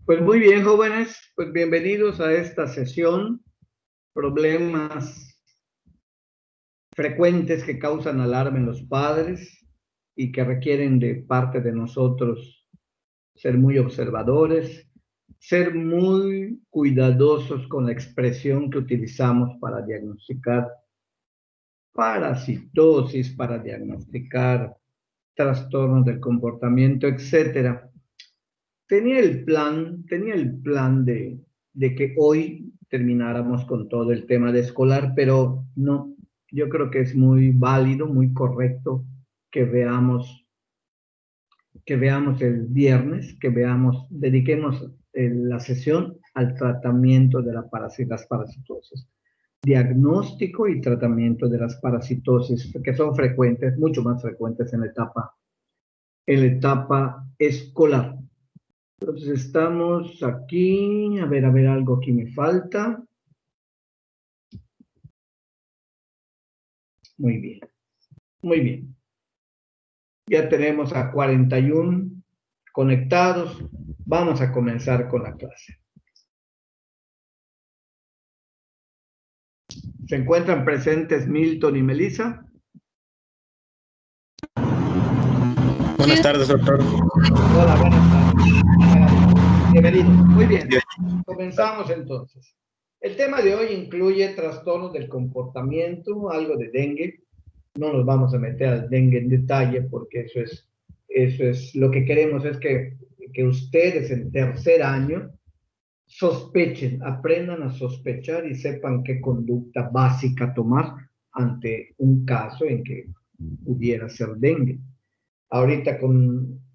Pues muy bien, jóvenes, pues bienvenidos a esta sesión, problemas frecuentes que causan alarma en los padres y que requieren de parte de nosotros ser muy observadores, ser muy cuidadosos con la expresión que utilizamos para diagnosticar parasitosis, para diagnosticar trastornos del comportamiento, etcétera. Tenía el plan de que hoy termináramos con todo el tema de escolar, pero no, yo creo que es muy válido, muy correcto que veamos el viernes, dediquemos la sesión al tratamiento de las parasitosis, diagnóstico y tratamiento de las parasitosis, que son frecuentes, mucho más frecuentes en la etapa escolar. Entonces estamos aquí, a ver, algo aquí me falta. Muy bien, muy bien. Ya tenemos a 41 conectados. Vamos a comenzar con la clase. ¿Se encuentran presentes Milton y Melissa? Buenas tardes, doctor. Hola, buenas tardes. Bienvenido. Muy bien. Comenzamos entonces. El tema de hoy incluye trastornos del comportamiento, algo de dengue. No nos vamos a meter al dengue en detalle porque eso es lo que queremos, es que ustedes en tercer año sospechen, aprendan a sospechar y sepan qué conducta básica tomar ante un caso en que pudiera ser dengue. Ahorita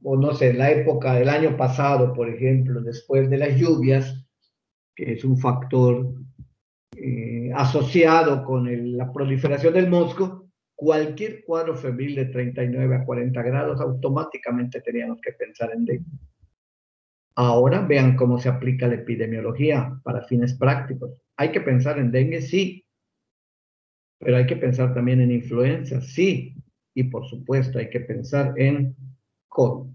o no sé, la época del año pasado, por ejemplo, después de las lluvias, que es un factor asociado con la proliferación del mosco, cualquier cuadro febril de 39 a 40 grados, automáticamente teníamos que pensar en dengue. Ahora vean cómo se aplica la epidemiología para fines prácticos. Hay que pensar en dengue, sí, pero hay que pensar también en influenza, sí, y por supuesto hay que pensar en COVID.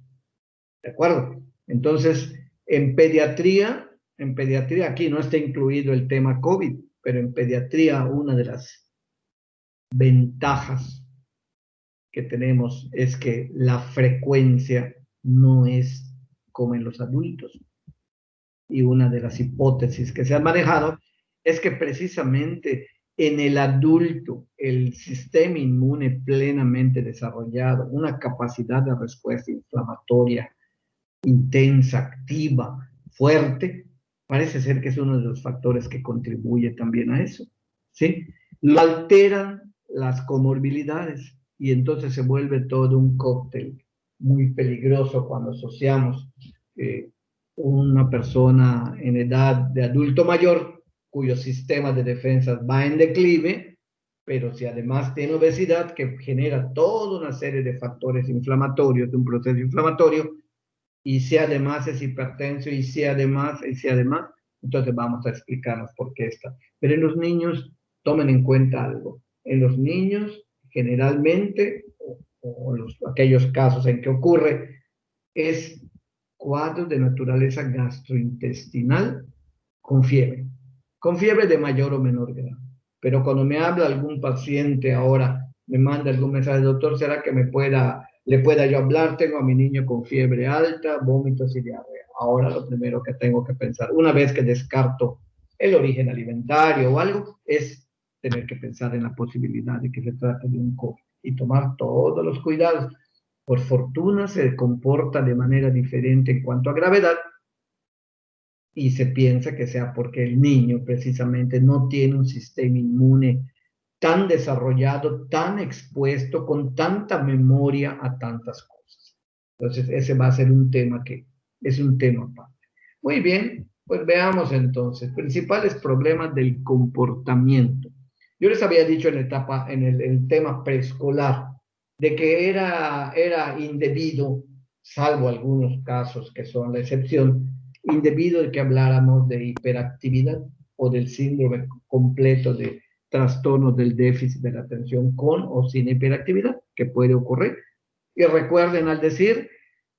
¿De acuerdo? Entonces, en pediatría aquí no está incluido el tema COVID, pero en pediatría una de las ventajas que tenemos es que la frecuencia no es como en los adultos. Y una de las hipótesis que se han manejado es que precisamente en el adulto el sistema inmune plenamente desarrollado, una capacidad de respuesta inflamatoria intensa, activa, fuerte, parece ser que es uno de los factores que contribuye también a eso, ¿sí? Lo alteran las comorbilidades y entonces se vuelve todo un cóctel muy peligroso cuando asociamos una persona en edad de adulto mayor cuyo sistema de defensas va en declive, pero si además tiene obesidad que genera toda una serie de factores inflamatorios, de un proceso inflamatorio, y si además es hipertenso, y si además, entonces vamos a explicarnos por qué está. Pero en los niños, tomen en cuenta algo. En los niños, generalmente, aquellos casos en que ocurre, es cuadros de naturaleza gastrointestinal con fiebre de mayor o menor grado. Pero cuando me habla algún paciente ahora, me manda algún mensaje, doctor, ¿será que le pueda yo hablar? Tengo a mi niño con fiebre alta, vómitos y diarrea. Ahora lo primero que tengo que pensar, una vez que descarto el origen alimentario o algo, es tener que pensar en la posibilidad de que se trate de un COVID y tomar todos los cuidados. Por fortuna se comporta de manera diferente en cuanto a gravedad, y se piensa que sea porque el niño precisamente no tiene un sistema inmune tan desarrollado, tan expuesto, con tanta memoria a tantas cosas. Entonces, ese va a ser un tema que es un tema aparte. Muy bien, pues veamos entonces, principales problemas del comportamiento. Yo les había dicho en el tema preescolar, de que era indebido, salvo algunos casos que son la excepción, indebido de que habláramos de hiperactividad o del síndrome completo de trastornos del déficit de la atención con o sin hiperactividad, que puede ocurrir. Y recuerden, al decir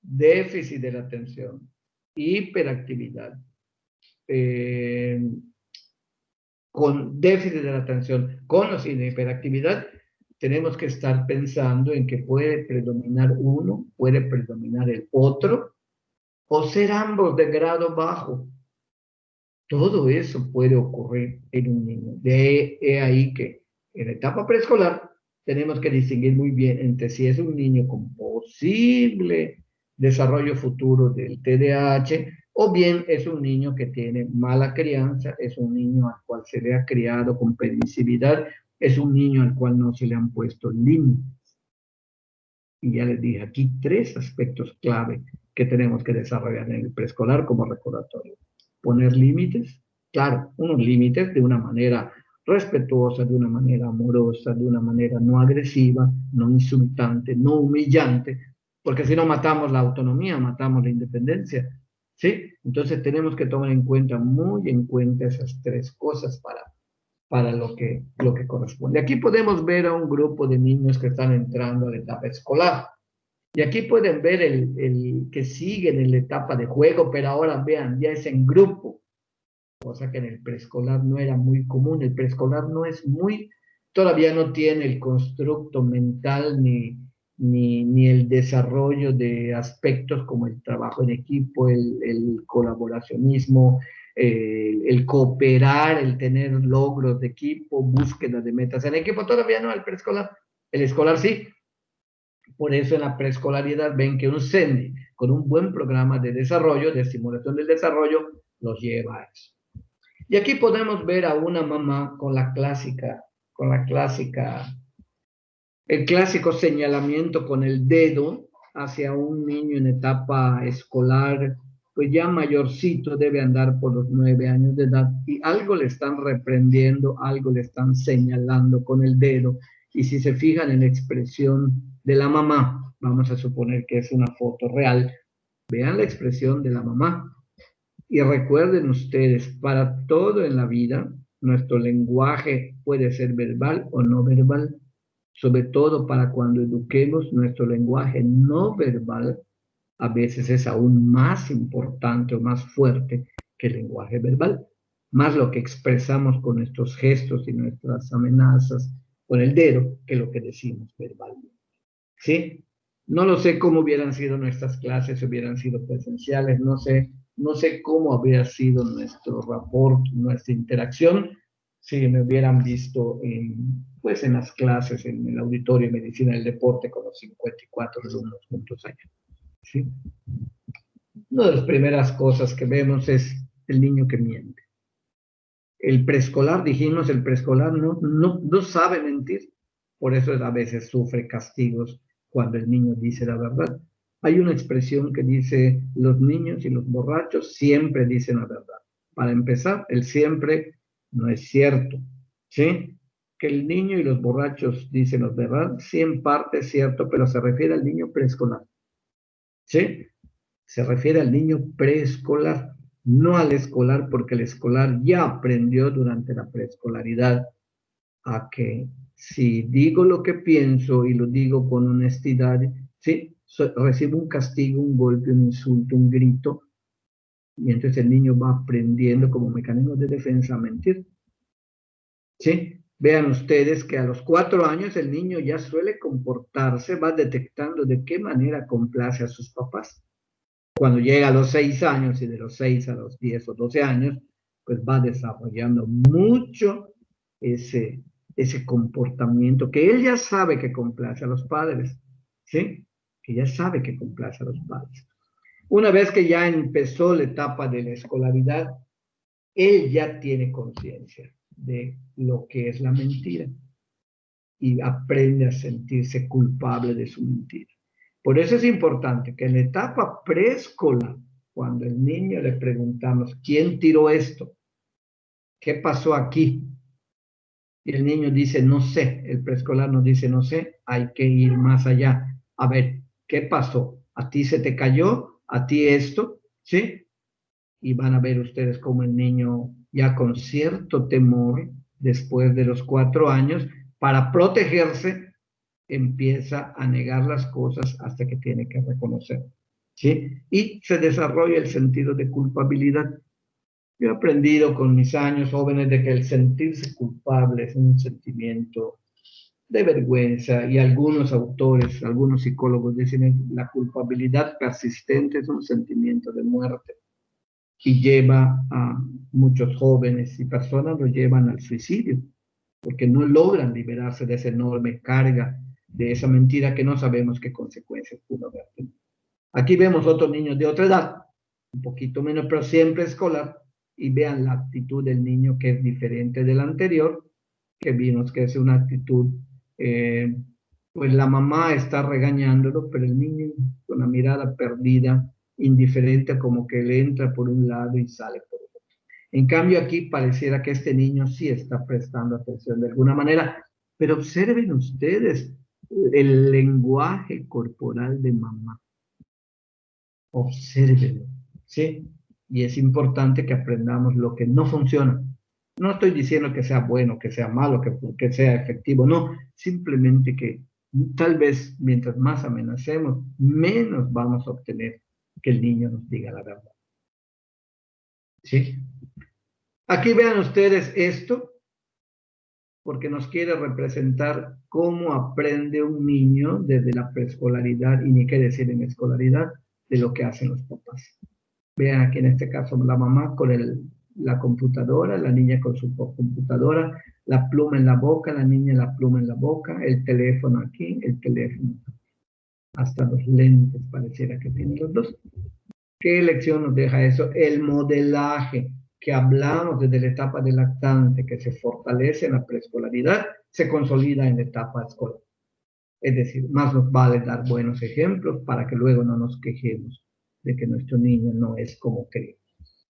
déficit de la atención, hiperactividad, con déficit de la atención, con o sin hiperactividad, tenemos que estar pensando en que puede predominar uno, puede predominar el otro, o ser ambos de grado bajo. Todo eso puede ocurrir en un niño. De ahí que en la etapa preescolar tenemos que distinguir muy bien entre si es un niño con posible desarrollo futuro del TDAH o bien es un niño que tiene mala crianza, es un niño al cual se le ha criado con permisividad, es un niño al cual no se le han puesto límites. Y ya les dije aquí 3 aspectos clave que tenemos que desarrollar en el preescolar como recordatorio. Poner límites, claro, unos límites de una manera respetuosa, de una manera amorosa, de una manera no agresiva, no insultante, no humillante, porque si no matamos la autonomía, matamos la independencia, ¿sí? Entonces tenemos que tomar en cuenta, muy en cuenta esas 3 cosas para lo que corresponde. Aquí podemos ver a un grupo de niños que están entrando a la etapa escolar. Y aquí pueden ver el que sigue en la etapa de juego, pero ahora vean, ya es en grupo, cosa que en el preescolar no era muy común. El preescolar no es muy, todavía no tiene el constructo mental ni el desarrollo de aspectos como el trabajo en equipo, el colaboracionismo, el cooperar, el tener logros de equipo, búsqueda de metas en equipo. Todavía no, el preescolar. El escolar sí. Por eso en la preescolaridad ven que un CENDI con un buen programa de desarrollo, de estimulación del desarrollo, los lleva a eso. Y aquí podemos ver a una mamá con la clásica, el clásico señalamiento con el dedo hacia un niño en etapa escolar, pues ya mayorcito, debe andar por los 9 años de edad, y algo le están reprendiendo, algo le están señalando con el dedo, y si se fijan en la expresión de la mamá, vamos a suponer que es una foto real, vean la expresión de la mamá, y recuerden ustedes, para todo en la vida, nuestro lenguaje puede ser verbal o no verbal, sobre todo para cuando eduquemos nuestro lenguaje no verbal, a veces es aún más importante o más fuerte que el lenguaje verbal, más lo que expresamos con nuestros gestos y nuestras amenazas con el dedo que lo que decimos verbalmente. ¿Sí? No lo sé cómo hubieran sido nuestras clases, si hubieran sido presenciales, no sé cómo habría sido nuestro rapport, nuestra interacción, si me hubieran visto pues en las clases, en el auditorio de medicina del deporte con los 54 alumnos juntos allá. ¿Sí? Una de las primeras cosas que vemos es el niño que miente. El preescolar, dijimos, el preescolar no sabe mentir, por eso a veces sufre castigos cuando el niño dice la verdad. Hay una expresión que dice, los niños y los borrachos siempre dicen la verdad. Para empezar, el siempre no es cierto, ¿sí? Que el niño y los borrachos dicen la verdad, sí en parte es cierto, pero se refiere al niño preescolar, ¿sí? Se refiere al niño preescolar, no al escolar, porque el escolar ya aprendió durante la preescolaridad a que si digo lo que pienso y lo digo con honestidad, ¿sí? Recibo un castigo, un golpe, un insulto, un grito, y entonces el niño va aprendiendo como mecanismo de defensa a mentir. ¿Sí? Vean ustedes que a los 4 años el niño ya suele comportarse, va detectando de qué manera complace a sus papás. Cuando llega a los 6 años y de los 6 a los 10 o 12 años, pues va desarrollando mucho ese comportamiento que él ya sabe que complace a los padres, ¿sí? Que ya sabe que complace a los padres. Una vez que ya empezó la etapa de la escolaridad, él ya tiene conciencia de lo que es la mentira y aprende a sentirse culpable de su mentira. Por eso es importante que en la etapa preescolar, cuando el niño le preguntamos, ¿quién tiró esto? ¿Qué pasó aquí? Y el niño dice, no sé, el preescolar nos dice, no sé, hay que ir más allá. A ver, ¿qué pasó? ¿A ti se te cayó? ¿A ti esto? ¿Sí? Y van a ver ustedes cómo el niño ya con cierto temor, después de los 4 años, para protegerse, empieza a negar las cosas hasta que tiene que reconocer. ¿sí? Y se desarrolla el sentido de culpabilidad. Yo he aprendido con mis años jóvenes de que el sentirse culpable es un sentimiento de vergüenza y algunos autores, algunos psicólogos dicen que la culpabilidad persistente es un sentimiento de muerte y lleva a muchos jóvenes y personas lo llevan al suicidio porque no logran liberarse de esa enorme carga, de esa mentira que no sabemos qué consecuencias pudo haber tenido. Aquí vemos otros niños de otra edad, un poquito menos, pero siempre escolar, y vean la actitud del niño que es diferente del anterior, que vimos que es una actitud, pues la mamá está regañándolo, pero el niño con la mirada perdida, indiferente, como que le entra por un lado y sale por otro. En cambio aquí pareciera que este niño sí está prestando atención de alguna manera, pero observen ustedes el lenguaje corporal de mamá. Obsérvelo, ¿sí? Y es importante que aprendamos lo que no funciona. No estoy diciendo que sea bueno, que sea malo, que sea efectivo, no. Simplemente que tal vez mientras más amenacemos, menos vamos a obtener que el niño nos diga la verdad. ¿Sí? Aquí vean ustedes esto, porque nos quiere representar cómo aprende un niño desde la preescolaridad, y ni qué decir en escolaridad, de lo que hacen los papás. Vean aquí en este caso la mamá con la computadora, la niña con su computadora, la pluma en la boca, la niña la pluma en la boca, el teléfono aquí, el teléfono. Hasta los lentes pareciera que tienen los dos. ¿Qué lección nos deja eso? El modelaje que hablamos desde la etapa de lactante, que se fortalece en la preescolaridad, se consolida en la etapa escolar. Es decir, más nos vale dar buenos ejemplos para que luego no nos quejemos de que nuestro niño no es como queremos.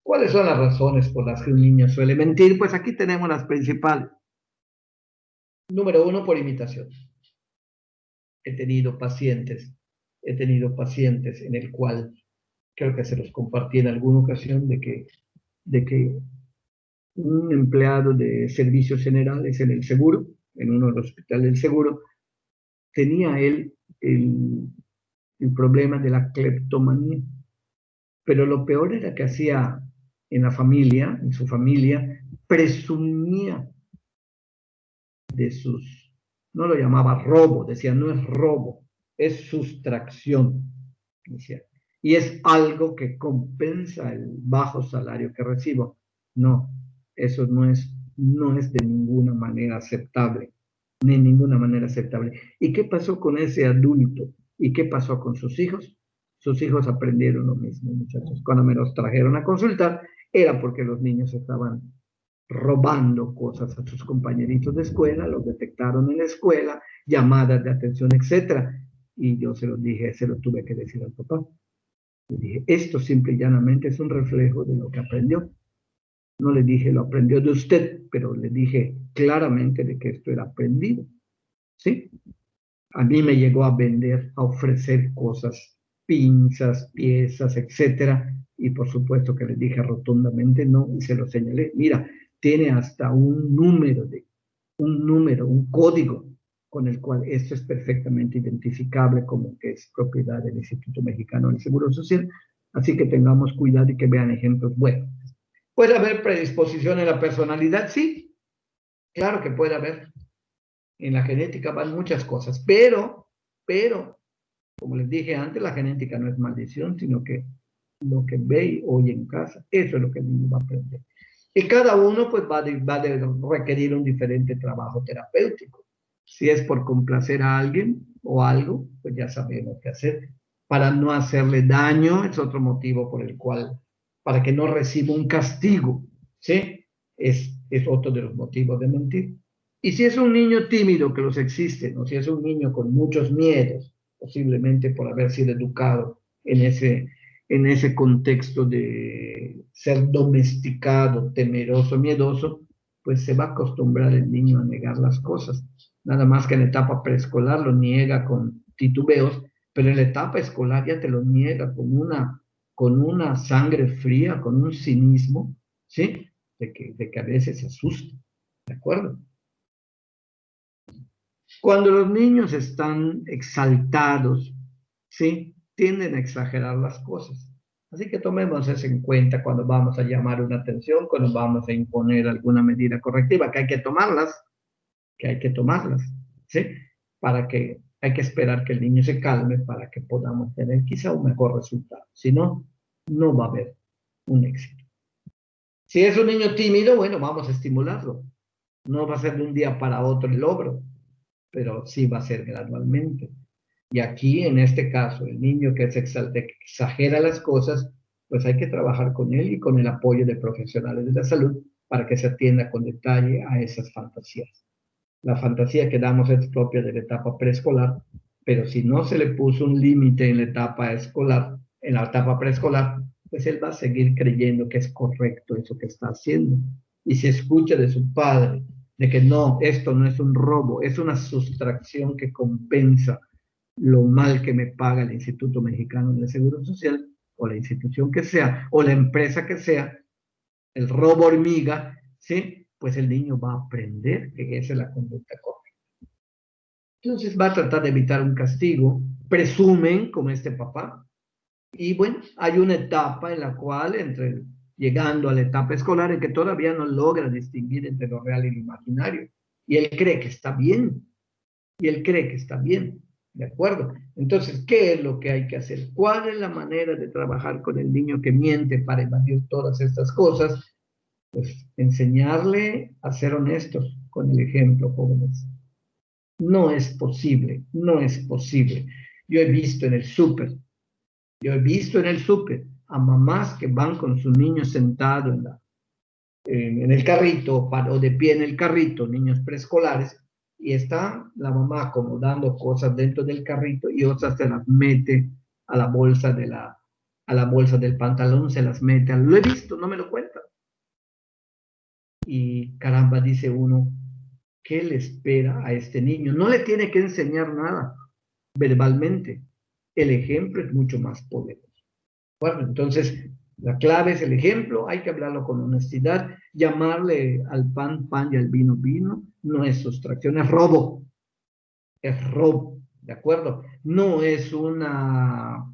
¿Cuáles son las razones por las que un niño suele mentir? Pues aquí tenemos las principales. Número uno, por imitación. He tenido pacientes en el cual, creo que se los compartí en alguna ocasión, de que un empleado de servicios generales en el seguro, en uno de los hospitales del seguro, tenía él el problema de la cleptomanía. Pero lo peor era que hacía en la familia, en su familia, presumía de sus, no lo llamaba robo, decía, no es robo, es sustracción, decía. Y es algo que compensa el bajo salario que recibo. No, eso no es de ninguna manera aceptable, de ninguna manera aceptable. ¿Y qué pasó con ese adulto? ¿Y qué pasó con sus hijos? Sus hijos aprendieron lo mismo, muchachos. Cuando me los trajeron a consultar, era porque los niños estaban robando cosas a sus compañeritos de escuela, los detectaron en la escuela, llamadas de atención, etcétera. Y yo se los dije, se lo tuve que decir al papá. Le dije, esto simple y llanamente es un reflejo de lo que aprendió. No le dije, lo aprendió de usted, pero le dije claramente de que esto era aprendido. ¿Sí? A mí me llegó a vender, a ofrecer cosas, pinzas, piezas, etcétera, y por supuesto que le dije rotundamente no, y se lo señalé. Mira, tiene hasta un número, un código con el cual esto es perfectamente identificable como que es propiedad del Instituto Mexicano del Seguro Social, así que tengamos cuidado y que vean ejemplos buenos. ¿Puede haber predisposición en la personalidad? Sí, claro que puede haber. En la genética van muchas cosas, pero, como les dije antes, la genética no es maldición, sino que lo que ve y oye en casa, eso es lo que el niño va a aprender. Y cada uno pues va a requerir un diferente trabajo terapéutico. Si es por complacer a alguien o algo, pues ya sabemos qué hacer. Para no hacerle daño, es otro motivo por el cual, para que no reciba un castigo, ¿sí? Es otro de los motivos de mentir. Y si es un niño tímido, que los existen, o si es un niño con muchos miedos, posiblemente por haber sido educado en ese contexto de ser domesticado, temeroso, miedoso, pues se va a acostumbrar el niño a negar las cosas. Nada más que en la etapa preescolar lo niega con titubeos, pero en la etapa escolar ya te lo niega con una sangre fría, con un cinismo, ¿sí? De que a veces se asusta, ¿de acuerdo? Cuando los niños están exaltados, ¿sí? tienden a exagerar las cosas. Así que tomemos eso en cuenta cuando vamos a llamar una atención, cuando vamos a imponer alguna medida correctiva, que hay que tomarlas, ¿sí? Para que hay que esperar que el niño se calme para que podamos tener quizá un mejor resultado. Si no, no va a haber un éxito. Si es un niño tímido, bueno, vamos a estimularlo. No va a ser de un día para otro el logro, pero sí va a ser gradualmente. Y aquí, en este caso, el niño que exagera las cosas, pues hay que trabajar con él y con el apoyo de profesionales de la salud para que se atienda con detalle a esas fantasías. La fantasía que damos es propia de la etapa preescolar, pero si no se le puso un límite en la etapa escolar, en la etapa preescolar, pues él va a seguir creyendo que es correcto eso que está haciendo. Y si escucha de su padre de que no, esto no es un robo, es una sustracción que compensa lo mal que me paga el Instituto Mexicano de Seguro Social, o la institución que sea, o la empresa que sea, el robo hormiga, ¿sí? Pues el niño va a aprender que esa es la conducta correcta. Entonces va a tratar de evitar un castigo, presumen como este papá, y bueno, hay una etapa en la cual, llegando a la etapa escolar, en que todavía no logra distinguir entre lo real y lo imaginario, y él cree que está bien, y él cree que está bien, ¿de acuerdo? Entonces, ¿qué es lo que hay que hacer? ¿Cuál es la manera de trabajar con el niño que miente para evadir todas estas cosas? Pues enseñarle a ser honestos con el ejemplo, jóvenes. No es posible, no es posible. Yo he visto en el súper, a mamás que van con su niño sentado en el carrito o de pie en el carrito, niños preescolares, y está la mamá acomodando cosas dentro del carrito y otras se las mete a la bolsa a la bolsa del pantalón, se las mete. Lo he visto, no me lo cuentan. Y caramba, dice uno, ¿qué le espera a este niño? No le tiene que enseñar nada verbalmente. El ejemplo es mucho más poderoso. Bueno, entonces, la clave es el ejemplo, hay que hablarlo con honestidad, llamarle al pan, pan y al vino, vino, no es sustracción, es robo, ¿de acuerdo? No es una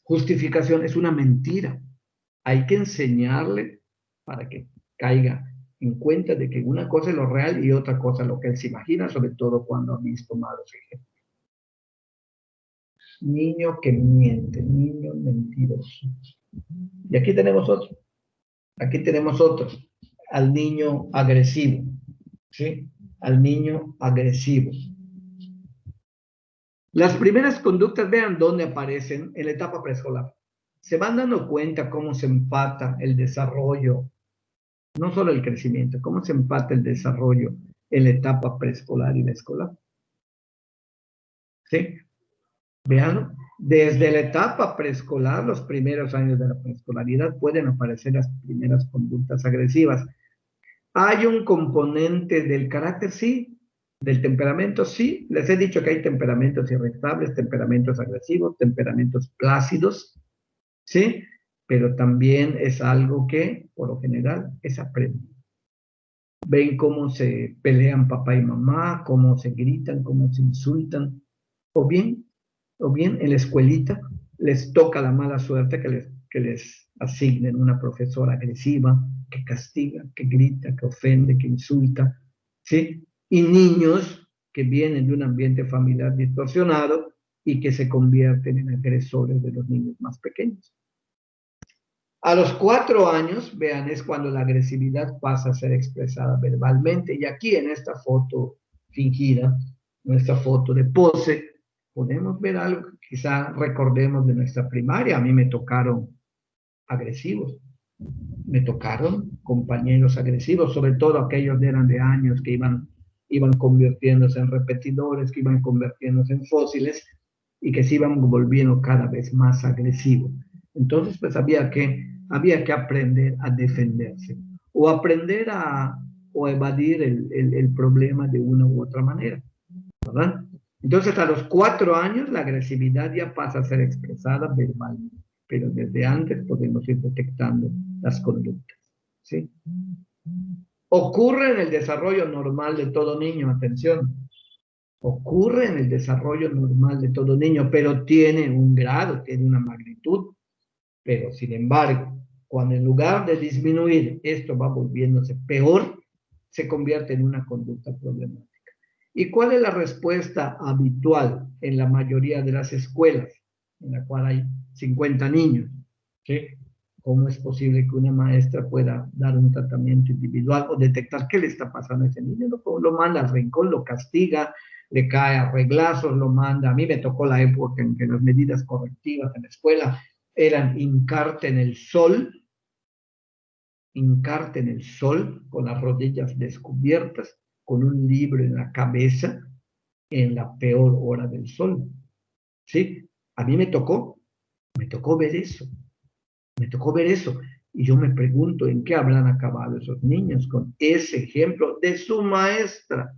justificación, es una mentira. Hay que enseñarle para que caiga en cuenta de que una cosa es lo real y otra cosa lo que él se imagina, sobre todo cuando ha visto malos ejemplos. Niño que miente, niño mentiroso. Y aquí tenemos otro, al niño agresivo, ¿sí? Al niño agresivo. Las primeras conductas, vean dónde aparecen en la etapa preescolar. Se van dando cuenta cómo se empata el desarrollo, no solo el crecimiento, cómo se empata el desarrollo en la etapa preescolar y la escolar. ¿Sí? Vean, desde la etapa preescolar, los primeros años de la preescolaridad, pueden aparecer las primeras conductas agresivas. ¿Hay un componente del carácter? Sí. ¿Del temperamento? Sí. Les he dicho que hay temperamentos irritables, temperamentos agresivos, temperamentos plácidos, ¿sí? Pero también es algo que, por lo general, es aprendido. Ven cómo se pelean papá y mamá, cómo se gritan, cómo se insultan, o bien en la escuelita les toca la mala suerte que les asignen una profesora agresiva, que castiga, que grita, que ofende, que insulta, ¿sí? Y niños que vienen de un ambiente familiar distorsionado y que se convierten en agresores de los niños más pequeños. A los 4 años, vean, es cuando la agresividad pasa a ser expresada verbalmente. Y aquí en esta foto fingida, nuestra foto de pose, podemos ver algo que quizá recordemos de nuestra primaria. A mí me tocaron agresivos, me tocaron compañeros agresivos, sobre todo aquellos que eran de años que iban convirtiéndose en repetidores, que iban convirtiéndose en fósiles y que se iban volviendo cada vez más agresivos. Entonces, pues había que aprender a defenderse o aprender o evadir el problema de una u otra manera, ¿verdad? Entonces, a los 4 años, la agresividad ya pasa a ser expresada verbalmente, pero desde antes podemos ir detectando las conductas, ¿sí? Ocurre en el desarrollo normal de todo niño, atención. ocurre en el desarrollo normal de todo niño, pero tiene un grado, tiene una magnitud. Pero, sin embargo, cuando en lugar de disminuir, esto va volviéndose peor, se convierte en una conducta problemática. ¿Y cuál es la respuesta habitual en la mayoría de las escuelas, en la cual hay 50 niños? ¿Sí? ¿Cómo es posible que una maestra pueda dar un tratamiento individual o detectar qué le está pasando a ese niño? Lo manda al rincón, lo castiga, le cae a reglazos, lo manda. A mí me tocó la época en que las medidas correctivas en la escuela eran hincarte en el sol, hincarte en el sol con las rodillas descubiertas, con un libro en la cabeza, en la peor hora del sol. ¿Sí? A mí me tocó ver eso, me tocó ver eso. Y yo me pregunto en qué habrán acabado esos niños con ese ejemplo de su maestra,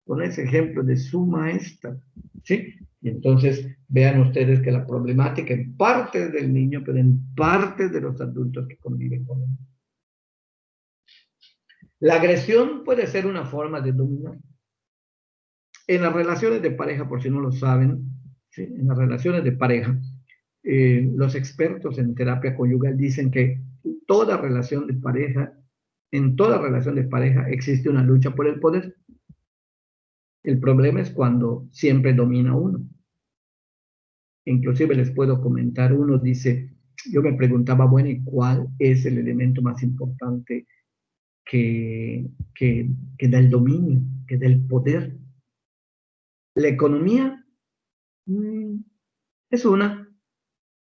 con ese ejemplo de su maestra. ¿Sí? Y entonces vean ustedes que la problemática en parte es del niño, pero en parte de los adultos que conviven con él. La agresión puede ser una forma de dominar. En las relaciones de pareja, por si no lo saben, ¿sí? En las relaciones de pareja, los expertos en terapia conyugal dicen que toda relación de pareja, en toda relación de pareja existe una lucha por el poder. El problema es cuando siempre domina uno. Inclusive les puedo comentar, uno dice, yo me preguntaba, bueno, ¿y cuál es el elemento más importante que da el dominio, que da el poder? La economía es una,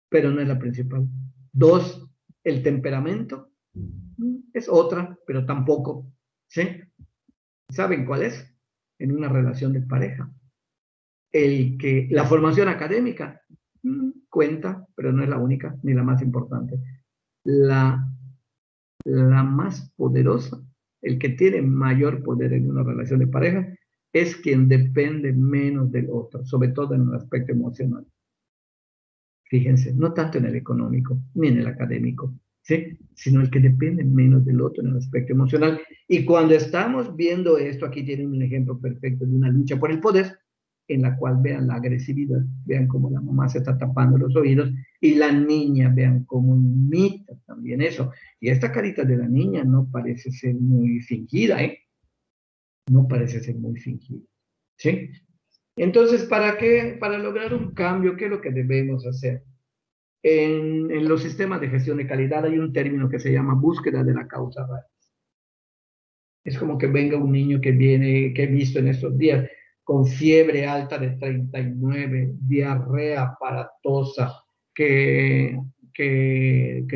pero no es la principal. Dos, el temperamento es otra, pero tampoco. ¿Sí? ¿Saben cuál es? En una relación de pareja. La formación académica cuenta, pero no es la única ni la más importante. La, la más poderosa, el que tiene mayor poder en una relación de pareja, es quien depende menos del otro, sobre todo en el aspecto emocional. Fíjense, no tanto en el económico ni en el académico, ¿sí? Sino el que depende menos del otro en el aspecto emocional. Y cuando estamos viendo esto, aquí tienen un ejemplo perfecto de una lucha por el poder, en la cual vean la agresividad, vean cómo la mamá se está tapando los oídos y la niña, vean cómo imita también eso. Y esta carita de la niña no parece ser muy fingida, ¿eh? No parece ser muy fingida, ¿sí? Entonces, ¿para qué? Para lograr un cambio, ¿qué es lo que debemos hacer? En los sistemas de gestión de calidad hay un término que se llama búsqueda de la causa raíz. Es como que venga un niño que viene, que he visto en estos días, con fiebre alta de 39, diarrea aparatosa, que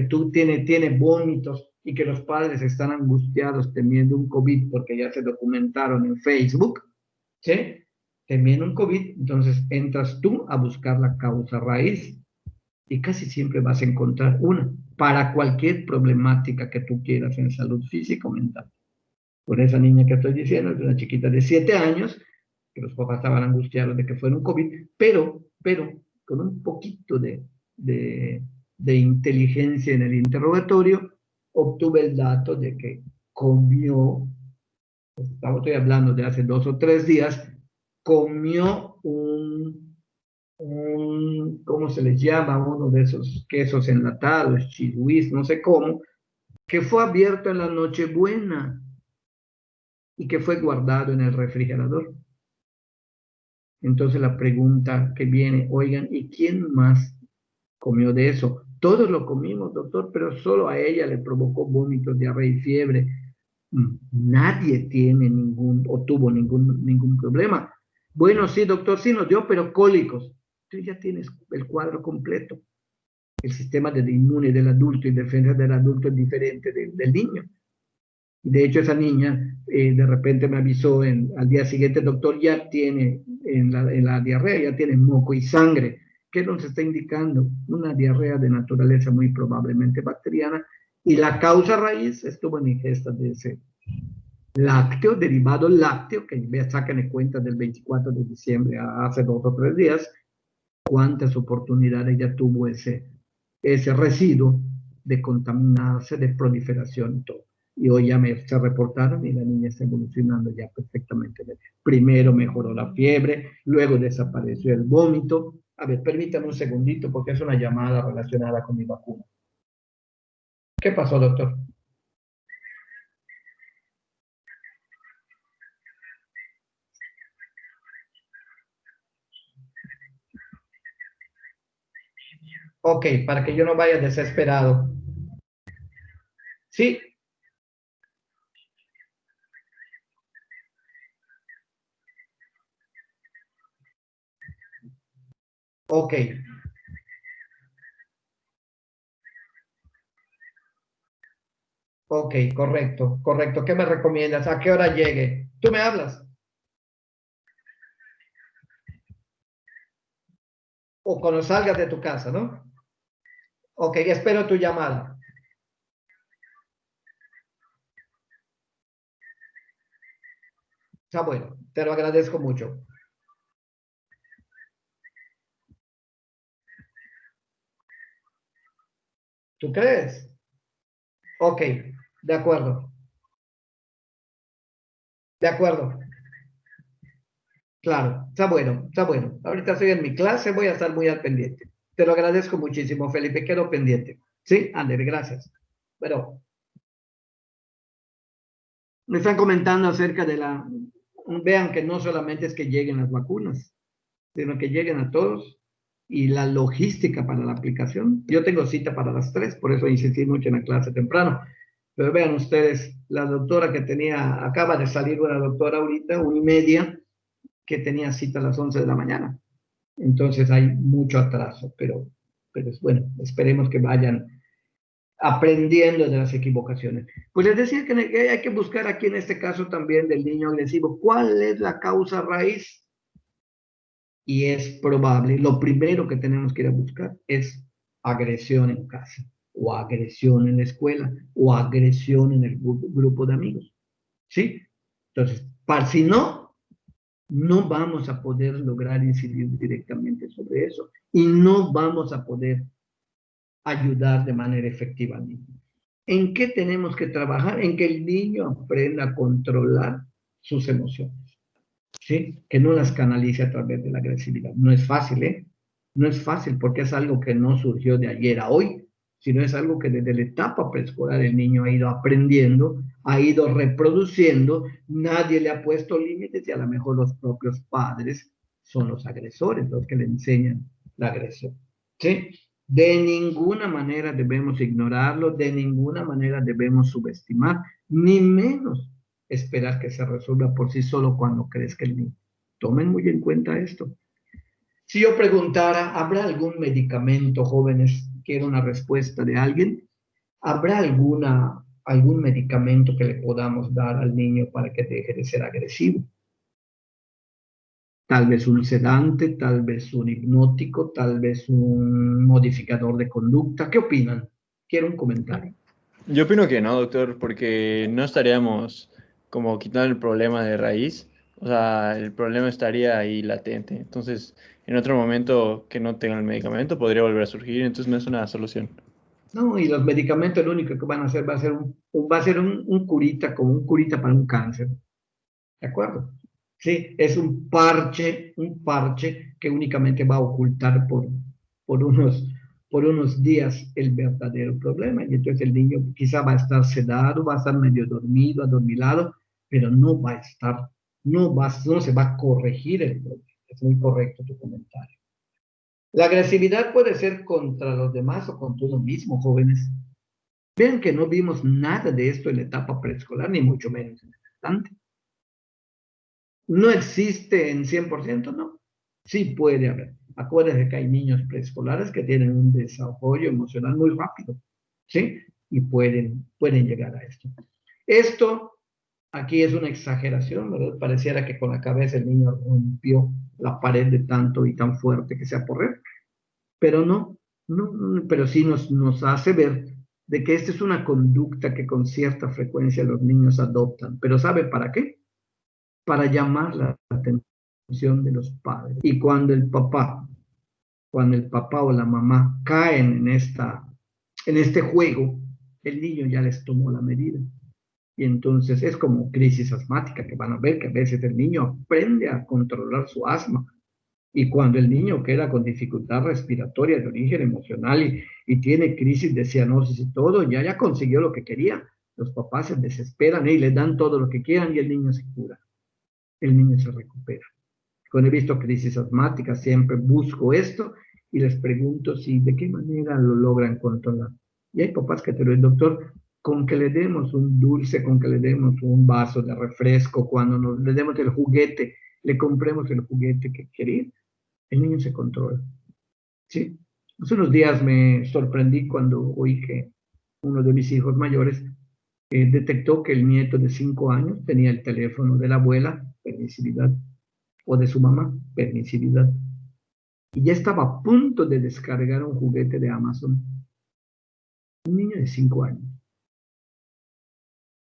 tú tiene vómitos y que los padres están angustiados temiendo un COVID porque ya se documentaron en Facebook, ¿sí? Temiendo un COVID, entonces entras tú a buscar la causa raíz y casi siempre vas a encontrar una para cualquier problemática que tú quieras en salud física o mental. Por esa niña que estoy diciendo, es una chiquita de 7 años, que los papás estaban angustiados de que fuera un COVID, pero con un poquito de inteligencia en el interrogatorio, obtuve el dato de que comió, estoy hablando de hace 2 o 3 días, comió ¿cómo se les llama? Uno de esos quesos enlatados, chihuis, no sé cómo, que fue abierto en la Nochebuena y que fue guardado en el refrigerador. Entonces la pregunta que viene, oigan, ¿y quién más comió de eso? Todos lo comimos, doctor, pero solo a ella le provocó vómitos, diarrea y fiebre. Nadie tiene o tuvo ningún problema. Bueno, sí, doctor, sí nos dio, pero cólicos. Tú ya tienes el cuadro completo. El sistema de inmune del adulto y defensa del adulto es diferente del niño. De hecho, esa niña de repente me avisó al día siguiente, doctor, ya tiene en la diarrea, ya tiene moco y sangre. ¿Qué nos está indicando? Una diarrea de naturaleza muy probablemente bacteriana y la causa raíz estuvo en ingesta de ese lácteo, derivado lácteo, que sacan en cuenta del 24 de diciembre a hace 2 o 3 días, cuántas oportunidades ya tuvo ese residuo de contaminarse, de proliferación y todo. y hoy ya se reportaron y la niña está evolucionando ya perfectamente bien. Primero mejoró la fiebre, luego desapareció el vómito. A ver, permítame un segundito porque es una llamada relacionada con mi vacuna. ¿Qué pasó, doctor? Ok, para que yo no vaya desesperado. Sí, ok, ok, correcto, correcto. ¿Qué me recomiendas? ¿A qué hora llegue? Tú me hablas. O cuando salgas de tu casa, ¿no? Ok, espero tu llamada. Está bueno, te lo agradezco mucho. ¿Tú crees? Ok, de acuerdo, de acuerdo. Claro, está bueno, está bueno. Ahorita estoy en mi clase, voy a estar muy al pendiente. Te lo agradezco muchísimo, Felipe, quedo pendiente. Sí, Ander, gracias. Pero me están comentando acerca de la... Vean que no solamente es que lleguen las vacunas, sino que lleguen a todos y la logística para la aplicación. Yo tengo cita para las 3, por eso insistí mucho en la clase temprano. Pero vean ustedes, la doctora que tenía, acaba de salir una doctora ahorita, 1:30, que tenía cita a las 11 de la mañana. Entonces hay mucho atraso, pero es bueno, esperemos que vayan aprendiendo de las equivocaciones. Pues les decía que hay que buscar aquí en este caso también del niño agresivo, ¿cuál es la causa raíz? Y es probable, lo primero que tenemos que ir a buscar es agresión en casa, o agresión en la escuela, o agresión en el grupo de amigos, ¿sí? Entonces, si no, no vamos a poder lograr incidir directamente sobre eso y no vamos a poder ayudar de manera efectiva al niño. ¿En qué tenemos que trabajar? En que el niño aprenda a controlar sus emociones, ¿sí? Que no las canalice a través de la agresividad. No es fácil, ¿eh? No es fácil porque es algo que no surgió de ayer a hoy, sino es algo que desde la etapa preescolar el niño ha ido aprendiendo, ha ido reproduciendo, nadie le ha puesto límites y a lo mejor los propios padres son los agresores, los que le enseñan la agresión, ¿sí? De ninguna manera debemos ignorarlo, de ninguna manera debemos subestimar, ni menos esperar que se resuelva por sí solo cuando crezca el niño. Tomen muy en cuenta esto. Si yo preguntara, ¿habrá algún medicamento, jóvenes? Quiero una respuesta de alguien. ¿Habrá algún medicamento que le podamos dar al niño para que deje de ser agresivo? Tal vez un sedante, tal vez un hipnótico, tal vez un modificador de conducta. ¿Qué opinan? Quiero un comentario. Yo opino que no, doctor, porque no estaríamos como quitando el problema de raíz. O sea, el problema estaría ahí latente. Entonces, en otro momento que no tenga el medicamento podría volver a surgir. Entonces, no es una solución. No, y los medicamentos lo único que van a hacer va a ser un curita, como un curita para un cáncer. ¿De acuerdo? Sí, es un parche que únicamente va a ocultar por unos, por unos días el verdadero problema. Y entonces el niño quizá va a estar sedado, va a estar medio dormido, adormilado, pero no va a estar, no se va a corregir el problema. Es muy correcto tu comentario. La agresividad puede ser contra los demás o contra uno mismo, jóvenes. Vean que no vimos nada de esto en la etapa preescolar, ni mucho menos en el instante. No existe en 100%, no. Sí puede haber. Acuérdense que hay niños preescolares que tienen un desarrollo emocional muy rápido, ¿sí? Y pueden llegar a esto. Esto aquí es una exageración, ¿verdad? Pareciera que con la cabeza el niño rompió la pared de tanto y tan fuerte que sea por él, pero no, no, pero sí nos hace ver de que esta es una conducta que con cierta frecuencia los niños adoptan. ¿Pero sabe para qué? Para llamar la atención de los padres. Y cuando el papá o la mamá caen en este juego, el niño ya les tomó la medida. Y entonces es como crisis asmática, que van a ver que a veces el niño aprende a controlar su asma. Y cuando el niño queda con dificultad respiratoria de origen emocional y tiene crisis de cianosis y todo, ya consiguió lo que quería. Los papás se desesperan y le dan todo lo que quieran y el niño se cura. El niño se recupera. Cuando he visto crisis asmáticas, siempre busco esto y les pregunto si de qué manera lo logran controlar. Y hay papás que te lo dicen, doctor, con que le demos un dulce, con que le demos un vaso de refresco, cuando le demos el juguete, le compremos el juguete que quiere, el niño se controla. ¿Sí? Hace unos días me sorprendí cuando oí que uno de mis hijos mayores detectó que el nieto de 5 años tenía el teléfono de la abuela, permisividad, o de su mamá, permisividad. Y ya estaba a punto de descargar un juguete de Amazon. Un niño de 5 años.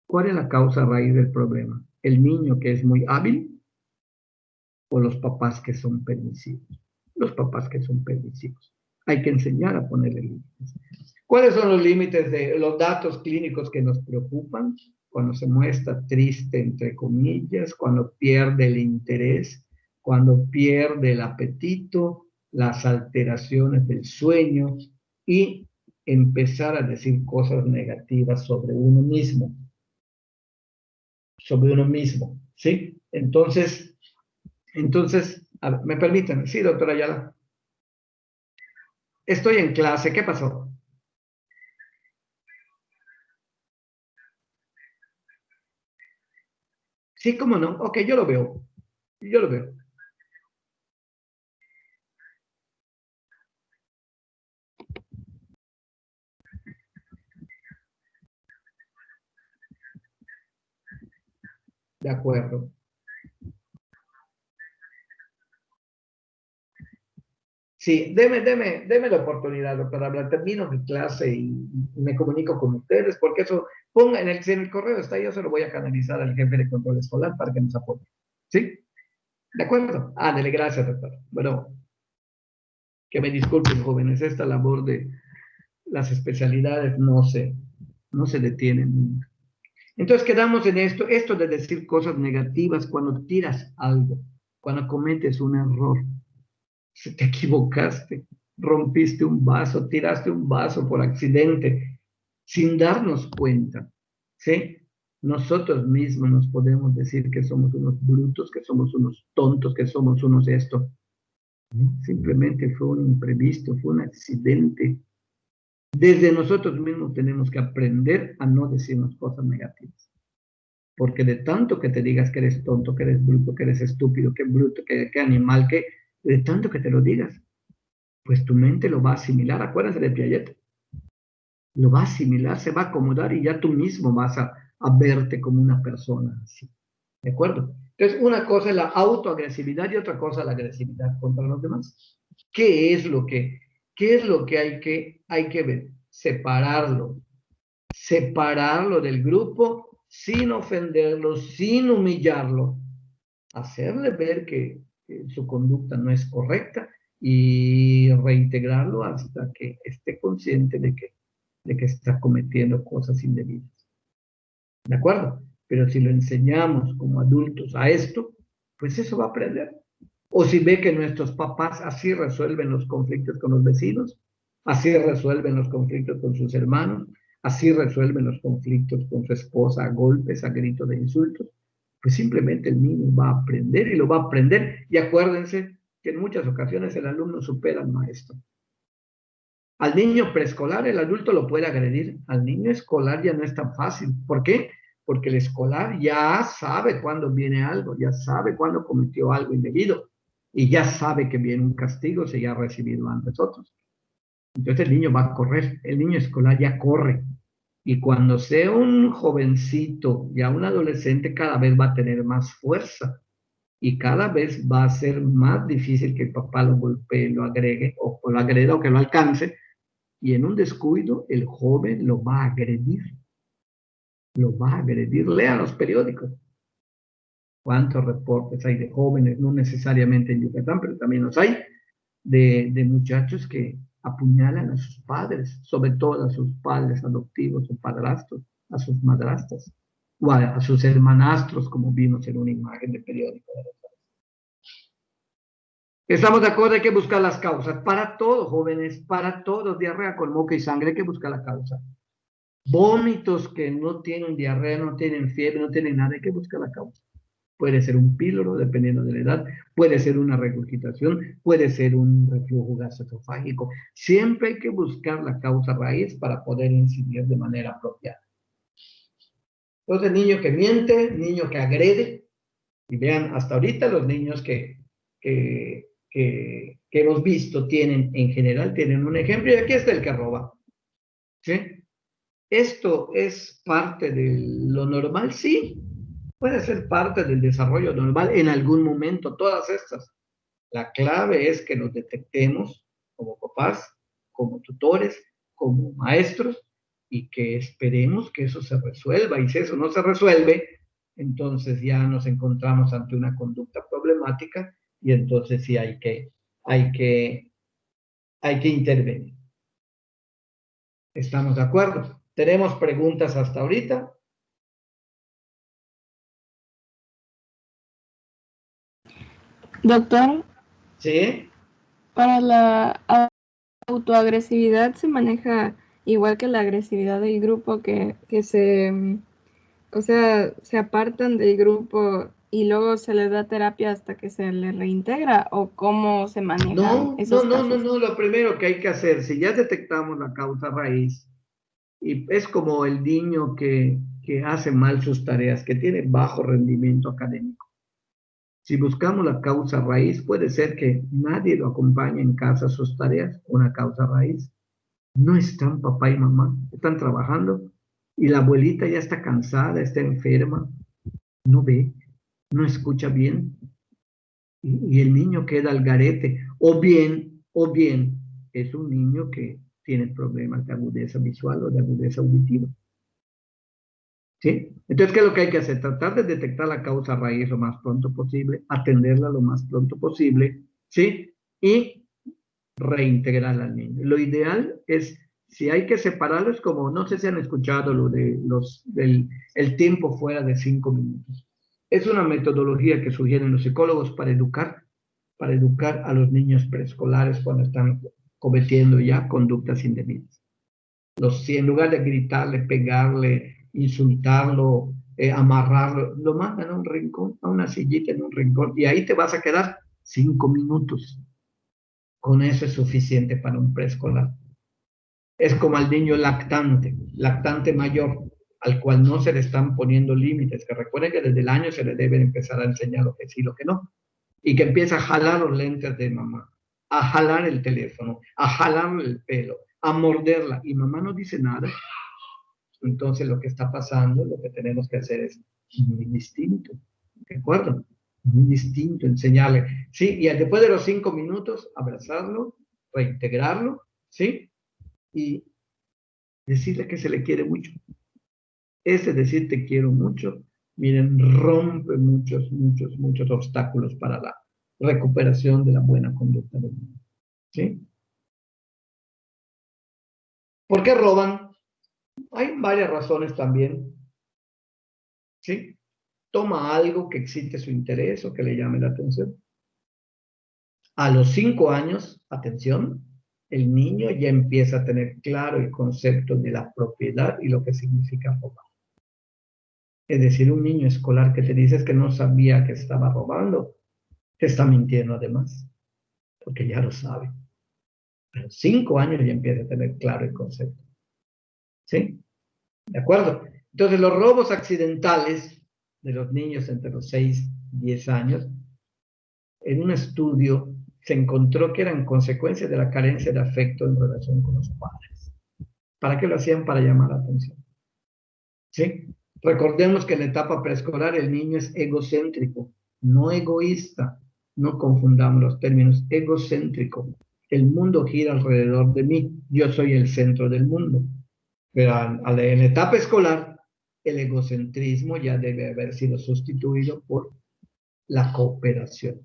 ¿Cuál es la causa raíz del problema? ¿El niño que es muy hábil o los papás que son permisivos? Los papás que son permisivos. Hay que enseñar a ponerle límites. ¿Cuáles son los límites de los datos clínicos que nos preocupan? Cuando se muestra triste, entre comillas, cuando pierde el interés, cuando pierde el apetito, las alteraciones del sueño y empezar a decir cosas negativas sobre uno mismo, ¿sí? Entonces, a ver, ¿me permiten? Sí, doctora Ayala. Estoy en clase, ¿qué pasó? Sí, ¿cómo no? Ok, yo lo veo. Yo lo veo. De acuerdo. Sí, deme la oportunidad, doctora Blanc. Termino mi clase y me comunico con ustedes, porque eso, ponga si en el correo está, yo se lo voy a canalizar al jefe de control escolar para que nos apoye. ¿Sí? ¿De acuerdo? Ándale, gracias, doctora. Bueno, que me disculpen, jóvenes, esta labor de las especialidades no se detienen nunca. Entonces quedamos en esto de decir cosas negativas cuando tiras algo, cuando cometes un error. Si te equivocaste, rompiste un vaso, tiraste un vaso por accidente, sin darnos cuenta, ¿sí? Nosotros mismos nos podemos decir que somos unos brutos, que somos unos tontos, que somos unos esto. Simplemente fue un imprevisto, fue un accidente. Desde nosotros mismos tenemos que aprender a no decirnos cosas negativas. Porque de tanto que te digas que eres tonto, que eres bruto, que eres estúpido, que bruto, que animal, de tanto que te lo digas, pues tu mente lo va a asimilar. Acuérdense de Piaget. Lo va a asimilar, se va a acomodar y ya tú mismo vas a verte como una persona así. ¿De acuerdo? Entonces, una cosa es la autoagresividad y otra cosa es la agresividad contra los demás. ¿Qué es lo que, qué es lo que hay que ver? Separarlo del grupo sin ofenderlo, sin humillarlo, hacerle ver que su conducta no es correcta y reintegrarlo hasta que esté consciente de que está cometiendo cosas indebidas. ¿De acuerdo? Pero si lo enseñamos como adultos a esto, pues eso va a aprender. O si ve que nuestros papás así resuelven los conflictos con los vecinos, así resuelven los conflictos con sus hermanos, así resuelven los conflictos con su esposa a golpes, a gritos de insultos, pues simplemente el niño va a aprender y lo va a aprender. Y acuérdense que en muchas ocasiones el alumno supera al maestro. Al niño preescolar el adulto lo puede agredir, al niño escolar ya no es tan fácil. ¿Por qué? Porque el escolar ya sabe cuándo viene algo, ya sabe cuándo cometió algo indebido y ya sabe que viene un castigo si ya ha recibido antes otros. Entonces el niño va a correr, el niño escolar ya corre. Y cuando sea un jovencito, ya un adolescente, cada vez va a tener más fuerza y cada vez va a ser más difícil que el papá lo golpee, lo agregue o lo agreda o que lo alcance, y en un descuido el joven lo va a agredir, lo va a agredir. Lean los periódicos. ¿Cuántos reportes hay de jóvenes, no necesariamente en Yucatán, pero también los hay, de muchachos que apuñalan a sus padres, sobre todo a sus padres adoptivos o padrastros, a sus madrastas? o a sus hermanastros, como vimos en una imagen de periódico. ¿Estamos de acuerdo? Hay que buscar las causas. Para todos, jóvenes, para todos, diarrea con moco y sangre, hay que buscar la causa. Vómitos que no tienen diarrea, no tienen fiebre, no tienen nada, hay que buscar la causa. Puede ser un píloro, dependiendo de la edad, puede ser una regurgitación, puede ser un reflujo gastroesofágico. Siempre hay que buscar la causa raíz para poder incidir de manera apropiada. Entonces, niño que miente, niño que agrede, y vean, hasta ahorita los niños que hemos visto tienen, en general, tienen un ejemplo, y aquí está el que roba. ¿Sí? ¿Esto es parte de lo normal? Sí, puede ser parte del desarrollo normal en algún momento, todas estas. La clave es que nos detectemos como papás, como tutores, como maestros, y que esperemos que eso se resuelva. Y si eso no se resuelve, entonces ya nos encontramos ante una conducta problemática y entonces sí hay que, hay que intervenir. ¿Estamos de acuerdo? ¿Tenemos preguntas hasta ahorita? Doctor, ¿Sí? para la autoagresividad se maneja igual que la agresividad del grupo, que o sea, se apartan del grupo y luego se les da terapia hasta que se les reintegra, o cómo se manejan No, no, esos no, no, casos. no. Lo primero que hay que hacer, si ya detectamos la causa raíz, y es como el niño que hace mal sus tareas, que tiene bajo rendimiento académico. Si buscamos la causa raíz, puede ser que nadie lo acompañe en casa a sus tareas, una causa raíz. No están papá y mamá, están trabajando y la abuelita ya está cansada, está enferma, no ve, no escucha bien y el niño queda al garete. O bien es un niño que tiene problemas de agudeza visual o de agudeza auditiva. ¿Sí? Entonces, ¿qué es lo que hay que hacer? Tratar de detectar la causa raíz lo más pronto posible, atenderla lo más pronto posible, ¿sí? Y reintegrar al niño. Lo ideal es, si hay que separarlos, como no sé si han escuchado lo de el tiempo fuera de 5 minutos. Es una metodología que sugieren los psicólogos para educar a los niños preescolares cuando están cometiendo ya conductas indebidas. Si en lugar de gritarle, pegarle, insultarlo, amarrarlo, lo mandan a un rincón, a una sillita en un rincón, y ahí te vas a quedar 5 minutos. Con eso es suficiente para un preescolar. Es como al niño lactante mayor, al cual no se le están poniendo límites, que recuerden que desde el año se le debe empezar a enseñar lo que sí y lo que no, y que empieza a jalar los lentes de mamá, a jalar el teléfono, a jalarle el pelo, a morderla, y mamá no dice nada. Entonces lo que está pasando, lo que tenemos que hacer es muy distinto, ¿de acuerdo? Muy distinto, enseñarle, ¿sí? Y después de los 5 minutos, abrazarlo, reintegrarlo, ¿sí? Y decirle que se le quiere mucho. Ese decir te quiero mucho, miren, rompe muchos obstáculos para la recuperación de la buena conducta del niño, ¿sí? ¿Por qué roban? Hay varias razones también, ¿sí? Toma algo que excite su interés o que le llame la atención. A los 5 años, atención, el niño ya empieza a tener claro el concepto de la propiedad y lo que significa robar. Es decir, un niño escolar que te dices que no sabía que estaba robando, te está mintiendo además, porque ya lo sabe. A los 5 años ya empieza a tener claro el concepto. ¿Sí? ¿De acuerdo? Entonces, los robos accidentales de los niños entre los 6 y 10 años, en un estudio se encontró que eran consecuencia de la carencia de afecto en relación con los padres. ¿Para qué lo hacían? Para llamar la atención. ¿Sí? Recordemos que en la etapa preescolar el niño es egocéntrico, no egoísta. No confundamos los términos. Egocéntrico. El mundo gira alrededor de mí. Yo soy el centro del mundo. Pero en la etapa escolar, el egocentrismo ya debe haber sido sustituido por la cooperación,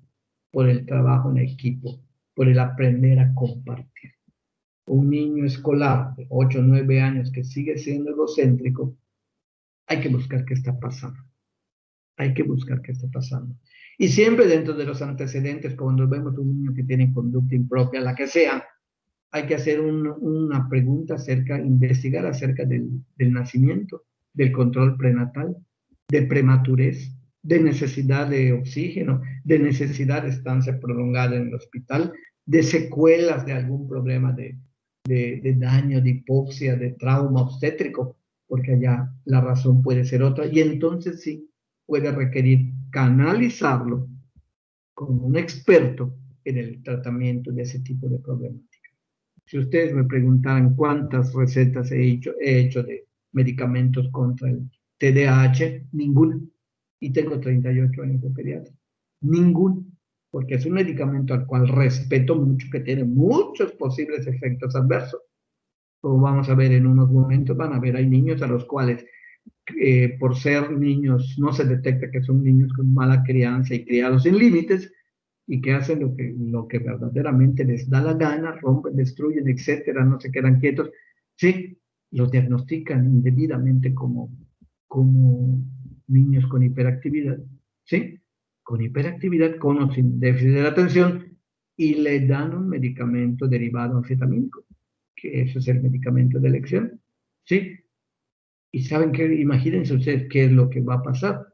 por el trabajo en equipo, por el aprender a compartir. Un niño escolar de 8 o 9 años que sigue siendo egocéntrico hay que buscar qué está pasando. Hay que buscar qué está pasando. Y siempre dentro de los antecedentes, cuando vemos un niño que tiene conducta impropia, la que sea, hay que hacer una pregunta investigar acerca del nacimiento, del control prenatal, de prematurez, de necesidad de oxígeno, de necesidad de estancia prolongada en el hospital, de secuelas de algún problema de daño, de hipoxia, de trauma obstétrico, porque allá la razón puede ser otra, y entonces sí puede requerir canalizarlo con un experto en el tratamiento de ese tipo de problemática. Si ustedes me preguntaran cuántas recetas he hecho de medicamentos contra el TDAH, ninguna. Y tengo 38 años de pediatra. Ninguna. Porque es un medicamento al cual respeto mucho, que tiene muchos posibles efectos adversos. Como vamos a ver en unos momentos, van a ver, hay niños a los cuales, por ser niños, no se detecta que son niños con mala crianza y criados sin límites, y que hacen lo que verdaderamente les da la gana, rompen, destruyen, etcétera, no se quedan quietos, sí, los diagnostican indebidamente como niños con hiperactividad, sí, con hiperactividad, con o sin déficit de la atención, y le dan un medicamento derivado anfetamínico, que eso es el medicamento de elección, sí, y saben que, imagínense ustedes qué es lo que va a pasar.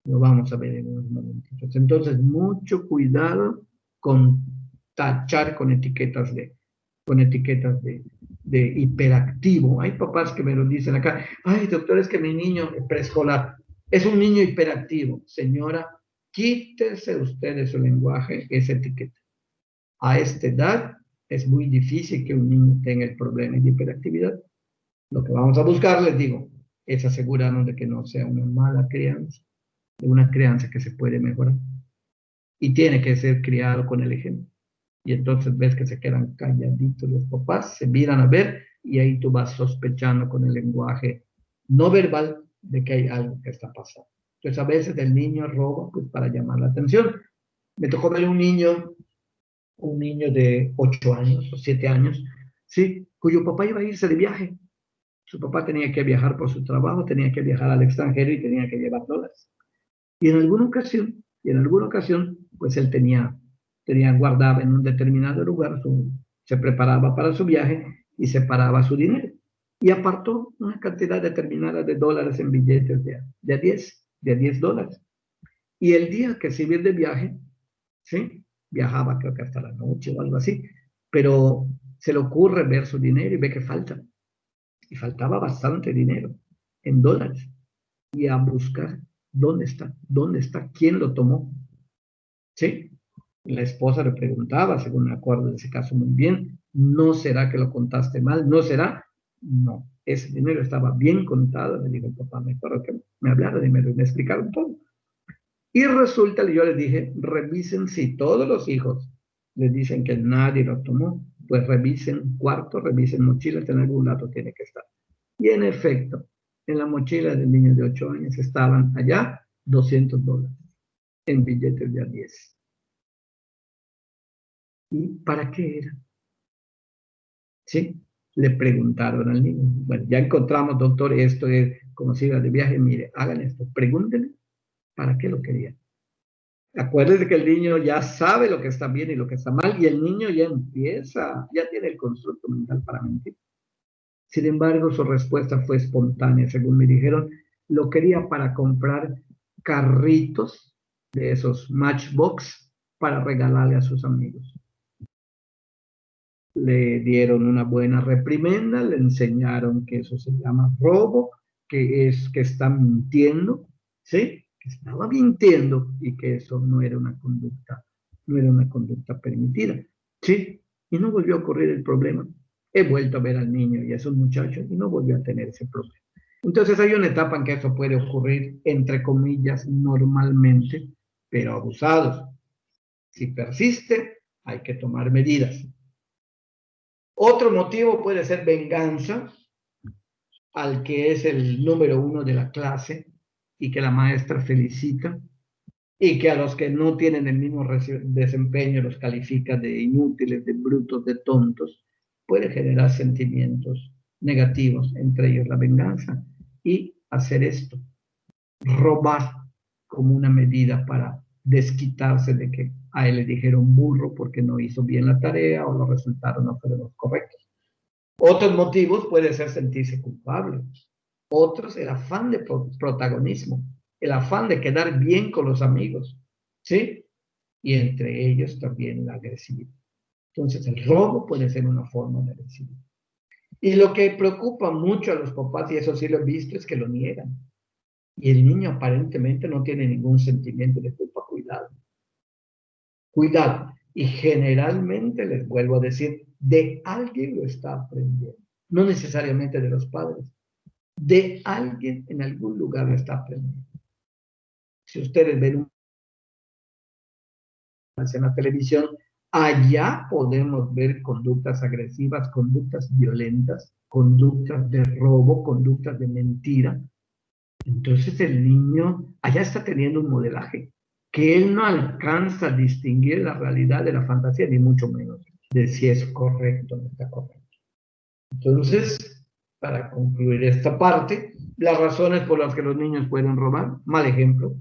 Lo vamos a ver en unos momentos. Entonces, mucho cuidado con tachar con etiquetas de hiperactivo. Hay papás que me lo dicen acá, ay, doctor, es que mi niño preescolar es un niño hiperactivo. Señora, quítese usted de su lenguaje esa etiqueta. A esta edad es muy difícil que un niño tenga el problema de hiperactividad. Lo que vamos a buscar, les digo, es asegurarnos de que no sea una mala crianza, de una crianza que se puede mejorar. Y tiene que ser criado con el ejemplo. Y entonces ves que se quedan calladitos los papás, se miran a ver, y ahí tú vas sospechando con el lenguaje no verbal de que hay algo que está pasando. Entonces a veces el niño roba pues para llamar la atención. Me tocó ver un niño de 8 años o 7 años, ¿sí? Cuyo papá iba a irse de viaje. Su papá tenía que viajar por su trabajo, tenía que viajar al extranjero y tenía que llevar dólares. Y en alguna ocasión, pues él guardaba en un determinado lugar, se preparaba para su viaje y separaba su dinero. Y apartó una cantidad determinada de dólares en billetes de 10 dólares. Y el día que se iba de viaje, ¿sí? Viajaba creo que hasta la noche o algo así, pero se le ocurre ver su dinero y ve que falta. Y faltaba bastante dinero en dólares. Y a buscar dónde está, quién lo tomó. ¿Sí? La esposa le preguntaba, según me acuerdo de ese caso muy bien, ¿no será que lo contaste mal? ¿No será? No, ese dinero estaba bien contado. Le digo, papá, me acuerdo que me hablaron y me explicaron todo. Y resulta, yo les dije, revisen si todos los hijos les dicen que nadie lo tomó, pues revisen cuarto, revisen mochilas, en algún lado tiene que estar. Y en efecto, en la mochila del niño de 8 años estaban allá 200 dólares en billetes de a 10. ¿Y para qué era? ¿Sí? Le preguntaron al niño. Bueno, ya encontramos, doctor, esto es como si iba de viaje. Mire, hagan esto. Pregúntenle para qué lo querían. Acuérdense que el niño ya sabe lo que está bien y lo que está mal, y el niño ya tiene el constructo mental para mentir. Sin embargo, su respuesta fue espontánea, según me dijeron. Lo quería para comprar carritos de esos Matchbox para regalarle a sus amigos. Le dieron una buena reprimenda, le enseñaron que eso se llama robo, que está mintiendo, ¿sí? Que estaba mintiendo y que eso no era una conducta permitida, ¿sí? Y no volvió a ocurrir el problema. He vuelto a ver al niño y a esos muchachos y no volvió a tener ese problema. Entonces hay una etapa en que eso puede ocurrir, entre comillas, normalmente, pero abusados. Si persiste, hay que tomar medidas. Otro motivo puede ser venganza al que es el número 1 de la clase y que la maestra felicita, y que a los que no tienen el mismo desempeño los califica de inútiles, de brutos, de tontos. Puede generar sentimientos negativos, entre ellos la venganza y hacer esto, robar como una medida para desquitarse de que a él le dijeron burro porque no hizo bien la tarea o los resultados no fueron los correctos. Otros motivos puede ser sentirse culpable. Otros, el afán de protagonismo, el afán de quedar bien con los amigos, ¿sí? Y entre ellos también la agresividad. Entonces, el robo puede ser una forma de agresividad. Y lo que preocupa mucho a los papás, y eso sí lo he visto, es que lo niegan. Y el niño aparentemente no tiene ningún sentimiento de culpa. Cuidado. Cuidado. Y generalmente, les vuelvo a decir, de alguien lo está aprendiendo. No necesariamente de los padres. De alguien en algún lugar lo está aprendiendo. Si ustedes ven en la televisión, allá podemos ver conductas agresivas, conductas violentas, conductas de robo, conductas de mentira. Entonces el niño allá está teniendo un modelaje que él no alcanza a distinguir la realidad de la fantasía, ni mucho menos de si es correcto o no está correcto. Entonces, para concluir esta parte, las razones por las que los niños pueden robar, mal ejemplo,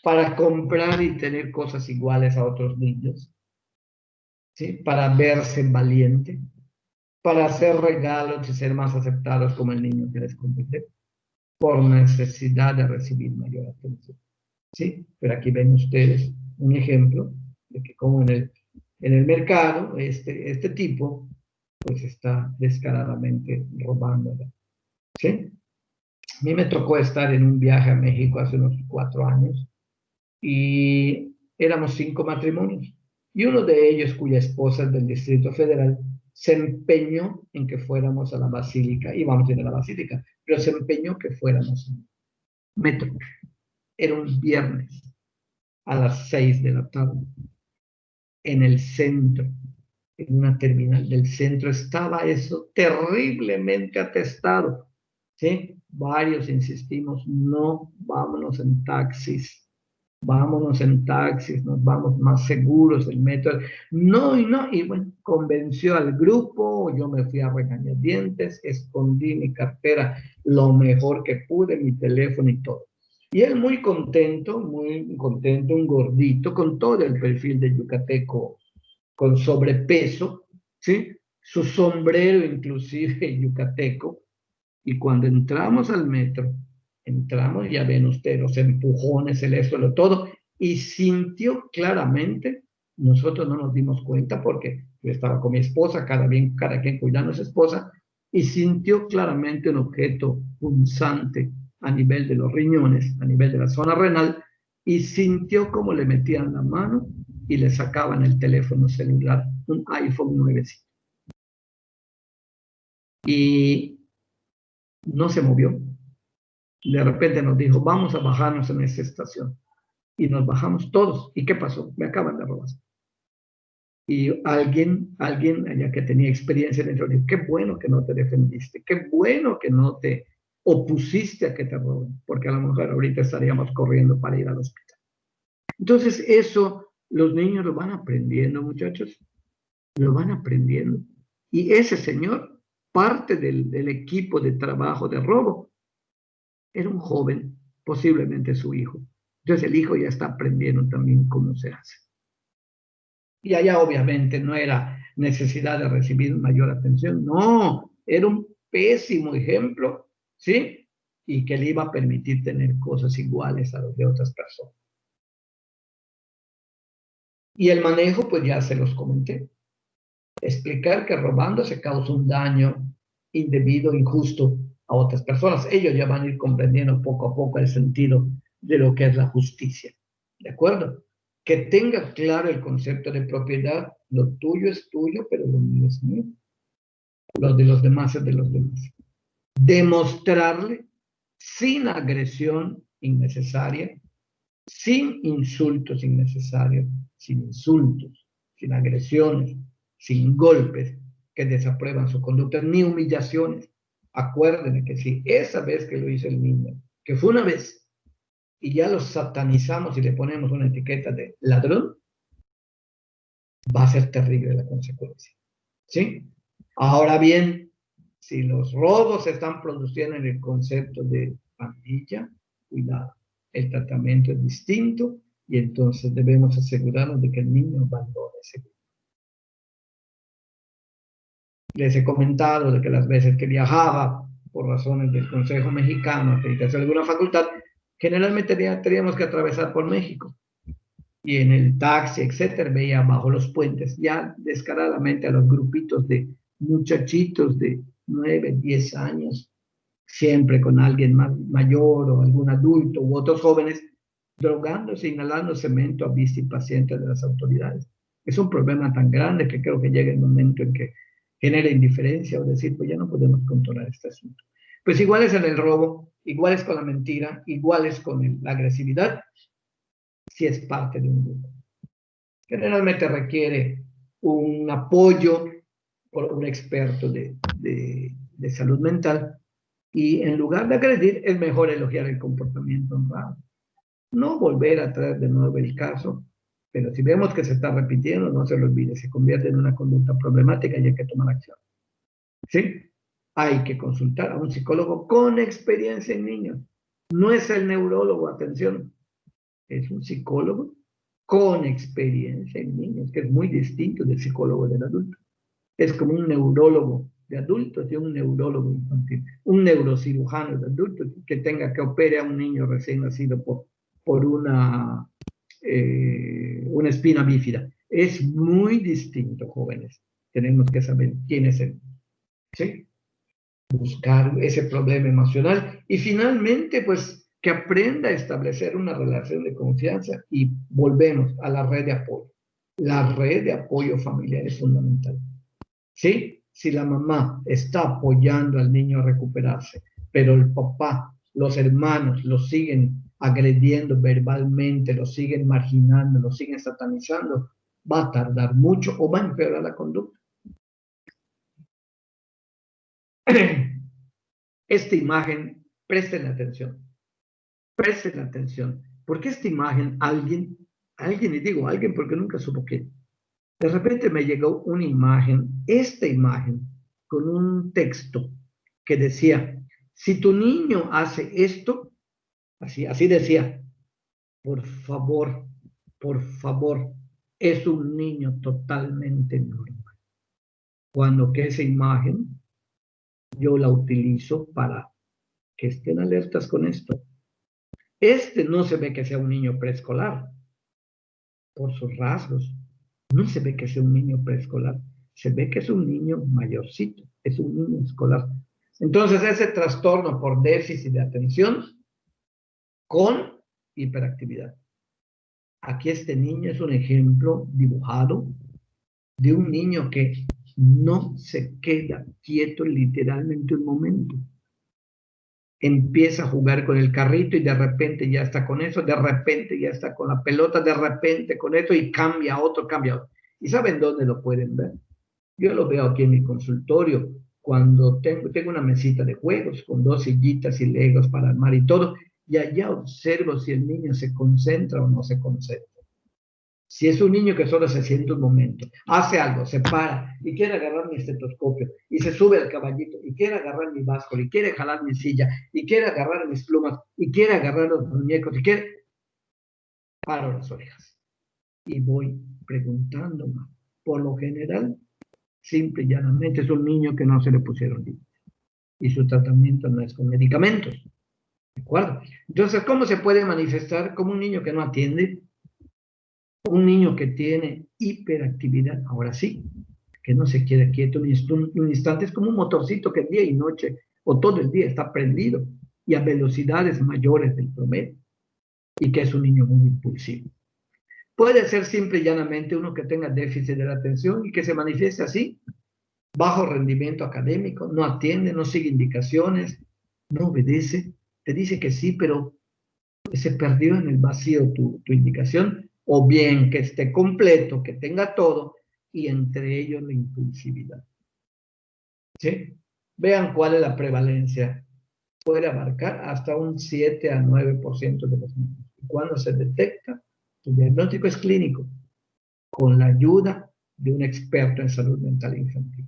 para comprar y tener cosas iguales a otros niños, ¿sí? Para verse valiente, para hacer regalos y ser más aceptados como el niño que les compete, por necesidad de recibir mayor atención, ¿sí? Pero aquí ven ustedes un ejemplo de que como en el mercado, este tipo, pues está descaradamente robando, ¿sí? A mí me tocó estar en un viaje a México hace unos 4 años y éramos 5 matrimonios. Y uno de ellos, cuya esposa es del Distrito Federal, se empeñó en que fuéramos a la basílica, íbamos a ir a la basílica, pero se empeñó que fuéramos en metro. Era un viernes a las 6 de la tarde, en el centro, en una terminal del centro, estaba eso terriblemente atestado, ¿sí? Varios insistimos, no, vámonos en taxis, nos vamos más seguros, el metro. No, y bueno, convenció al grupo, yo me fui a regañadientes, escondí mi cartera lo mejor que pude, mi teléfono y todo. Y él muy contento, un gordito, con todo el perfil de yucateco, con sobrepeso, ¿sí? Su sombrero inclusive yucateco, y cuando entramos al metro, entramos, ya ven ustedes, los empujones, el esto, lo todo, y sintió claramente, nosotros no nos dimos cuenta porque yo estaba con mi esposa, cada quien cuidando a su esposa, y sintió claramente un objeto punzante a nivel de los riñones, a nivel de la zona renal, y sintió cómo le metían la mano y le sacaban el teléfono celular, un iPhone 9. Y no se movió. De repente nos dijo, vamos a bajarnos en esta estación. Y nos bajamos todos. ¿Y qué pasó? Me acaban de robar. Y alguien allá que tenía experiencia dentro dijo, qué bueno que no te defendiste, qué bueno que no te opusiste a que te roben, porque a lo mejor ahorita estaríamos corriendo para ir al hospital. Entonces eso los niños lo van aprendiendo, muchachos, lo van aprendiendo. Y ese señor, parte del equipo de trabajo de robo, era un joven, posiblemente su hijo. Entonces el hijo ya está aprendiendo también cómo se hace. Y allá obviamente no era necesidad de recibir mayor atención, no, era un pésimo ejemplo, ¿sí? Y que le iba a permitir tener cosas iguales a las de otras personas. Y el manejo, pues ya se los comenté. Explicar que robando se causa un daño indebido, injusto a otras personas. Ellos ya van a ir comprendiendo poco a poco el sentido de lo que es la justicia. ¿De acuerdo? Que tenga claro el concepto de propiedad. Lo tuyo es tuyo, pero lo mío es mío. Lo de los demás es de los demás. Demostrarle sin agresión innecesaria, sin insultos innecesarios, sin insultos, sin agresiones, sin golpes que desaprueban su conducta, ni humillaciones. Acuérdense que si esa vez que lo hizo el niño, que fue una vez, y ya lo satanizamos y le ponemos una etiqueta de ladrón, va a ser terrible la consecuencia. ¿Sí? Ahora bien, Si los robos se están produciendo en el concepto de pandilla, cuidado, el tratamiento es distinto y entonces debemos asegurarnos de que el niño abandone ese grupo. Les he comentado de que las veces que viajaba por razones del Consejo Mexicano, acreditación de alguna facultad, generalmente teníamos que atravesar por México. Y en el taxi, etcétera, veía bajo los puentes ya descaradamente a los grupitos de muchachitos de 9, 10 años, siempre con alguien más mayor o algún adulto u otros jóvenes, drogándose, inhalando cemento a vista y paciente de las autoridades. Es un problema tan grande que creo que llega el momento en que genera indiferencia o decir, pues ya no podemos controlar este asunto. Pues igual es en el robo, igual es con la mentira, igual es con la agresividad, si es parte de un grupo. Generalmente requiere un apoyo por un experto de salud mental y en lugar de agredir es mejor elogiar el comportamiento honrado. No volver a traer de nuevo el caso, pero si vemos que se está repitiendo, no se lo olvide, se convierte en una conducta problemática y hay que tomar acción. ¿Sí? Hay que consultar a un psicólogo con experiencia en niños. No es el neurólogo, atención, es un psicólogo con experiencia en niños, que es muy distinto del psicólogo del adulto. Es como un neurólogo de adultos y un neurólogo infantil, un neurocirujano de adultos que tenga que opere a un niño recién nacido por una espina bífida. Es muy distinto, jóvenes. Tenemos que saber quién es él. ¿Sí? Buscar ese problema emocional y finalmente, pues, que aprenda a establecer una relación de confianza y volvemos a la red de apoyo. La red de apoyo familiar es fundamental. ¿Sí? Si la mamá está apoyando al niño a recuperarse, pero el papá, los hermanos lo siguen agrediendo verbalmente, lo siguen marginando, lo siguen satanizando, va a tardar mucho o va a empeorar la conducta. Esta imagen, presten atención, porque esta imagen, alguien, y digo alguien porque nunca supo quién, de repente me llegó una imagen, esta imagen, con un texto que decía, si tu niño hace esto, así decía, por favor, es un niño totalmente normal. Cuando que esa imagen yo la utilizo para que estén alertas con esto. No se ve que sea un niño preescolar, por sus rasgos. No se ve que sea un niño preescolar, se ve que es un niño mayorcito, es un niño escolar. Entonces, ese trastorno por déficit de atención con hiperactividad. Aquí este niño es un ejemplo dibujado de un niño que no se queda quieto literalmente un momento. Empieza a jugar con el carrito y de repente ya está con eso, de repente ya está con la pelota, de repente con esto y cambia a otro, cambia a otro. ¿Y saben dónde lo pueden ver? Yo lo veo aquí en mi consultorio, cuando tengo una mesita de juegos con 2 sillitas y legos para armar y todo, y allá observo si el niño se concentra o no se concentra. Si es un niño que solo se siente un momento, hace algo, se para y quiere agarrar mi estetoscopio y se sube al caballito y quiere agarrar mi báscula y quiere jalar mi silla y quiere agarrar mis plumas y quiere agarrar los muñecos y quiere, paro las orejas y voy preguntando más. Por lo general, simple y llanamente es un niño que no se le pusieron límites y su tratamiento no es con medicamentos. ¿De acuerdo? Entonces, ¿cómo se puede manifestar como un niño que no atiende? Un niño que tiene hiperactividad, ahora sí, que no se queda quieto un instante, es como un motorcito que día y noche o todo el día está prendido y a velocidades mayores del promedio y que es un niño muy impulsivo. Puede ser simple y llanamente uno que tenga déficit de la atención y que se manifieste así, bajo rendimiento académico, no atiende, no sigue indicaciones, no obedece, te dice que sí, pero se perdió en el vacío tu indicación, o bien que esté completo, que tenga todo, y entre ellos la impulsividad. ¿Sí? Vean cuál es la prevalencia. Puede abarcar hasta un 7 a 9% de los niños. Y cuando se detecta, el diagnóstico es clínico, con la ayuda de un experto en salud mental infantil.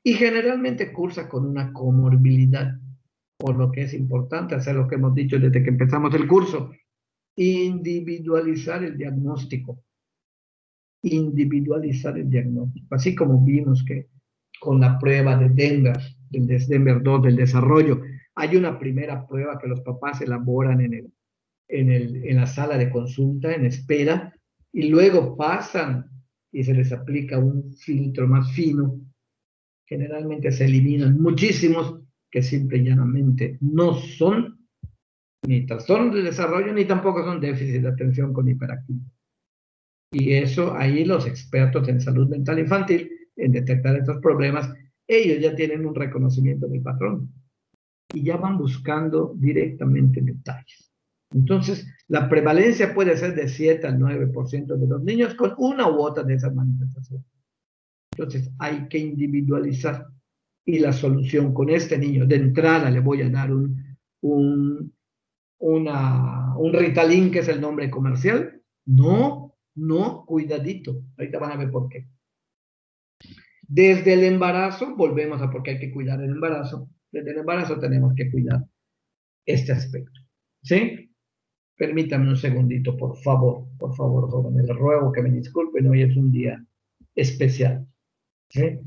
y generalmente cursa con una comorbilidad, por lo que es importante hacer lo que hemos dicho desde que empezamos el curso, individualizar el diagnóstico, así como vimos que con la prueba de Denver, Denver 2 del desarrollo, hay una primera prueba que los papás elaboran en la sala de consulta, en espera, y luego pasan y se les aplica un filtro más fino. Generalmente se eliminan muchísimos que simple y llanamente no son ni trastornos de desarrollo ni tampoco son déficit de atención con hiperactividad. Y eso ahí los expertos en salud mental infantil, en detectar estos problemas, ellos ya tienen un reconocimiento del patrón y ya van buscando directamente detalles. Entonces, la prevalencia puede ser de 7 al 9% de los niños con una u otra de esas manifestaciones. Entonces, hay que individualizar. Y la solución con este niño, de entrada le voy a dar un Ritalin, que es el nombre comercial. No, cuidadito. Ahorita van a ver por qué. Desde el embarazo, volvemos a por qué hay que cuidar el embarazo. Desde el embarazo tenemos que cuidar este aspecto. ¿Sí? Permítame un segundito, por favor, jóvenes. Les ruego que me disculpen, hoy es un día especial. ¿Sí?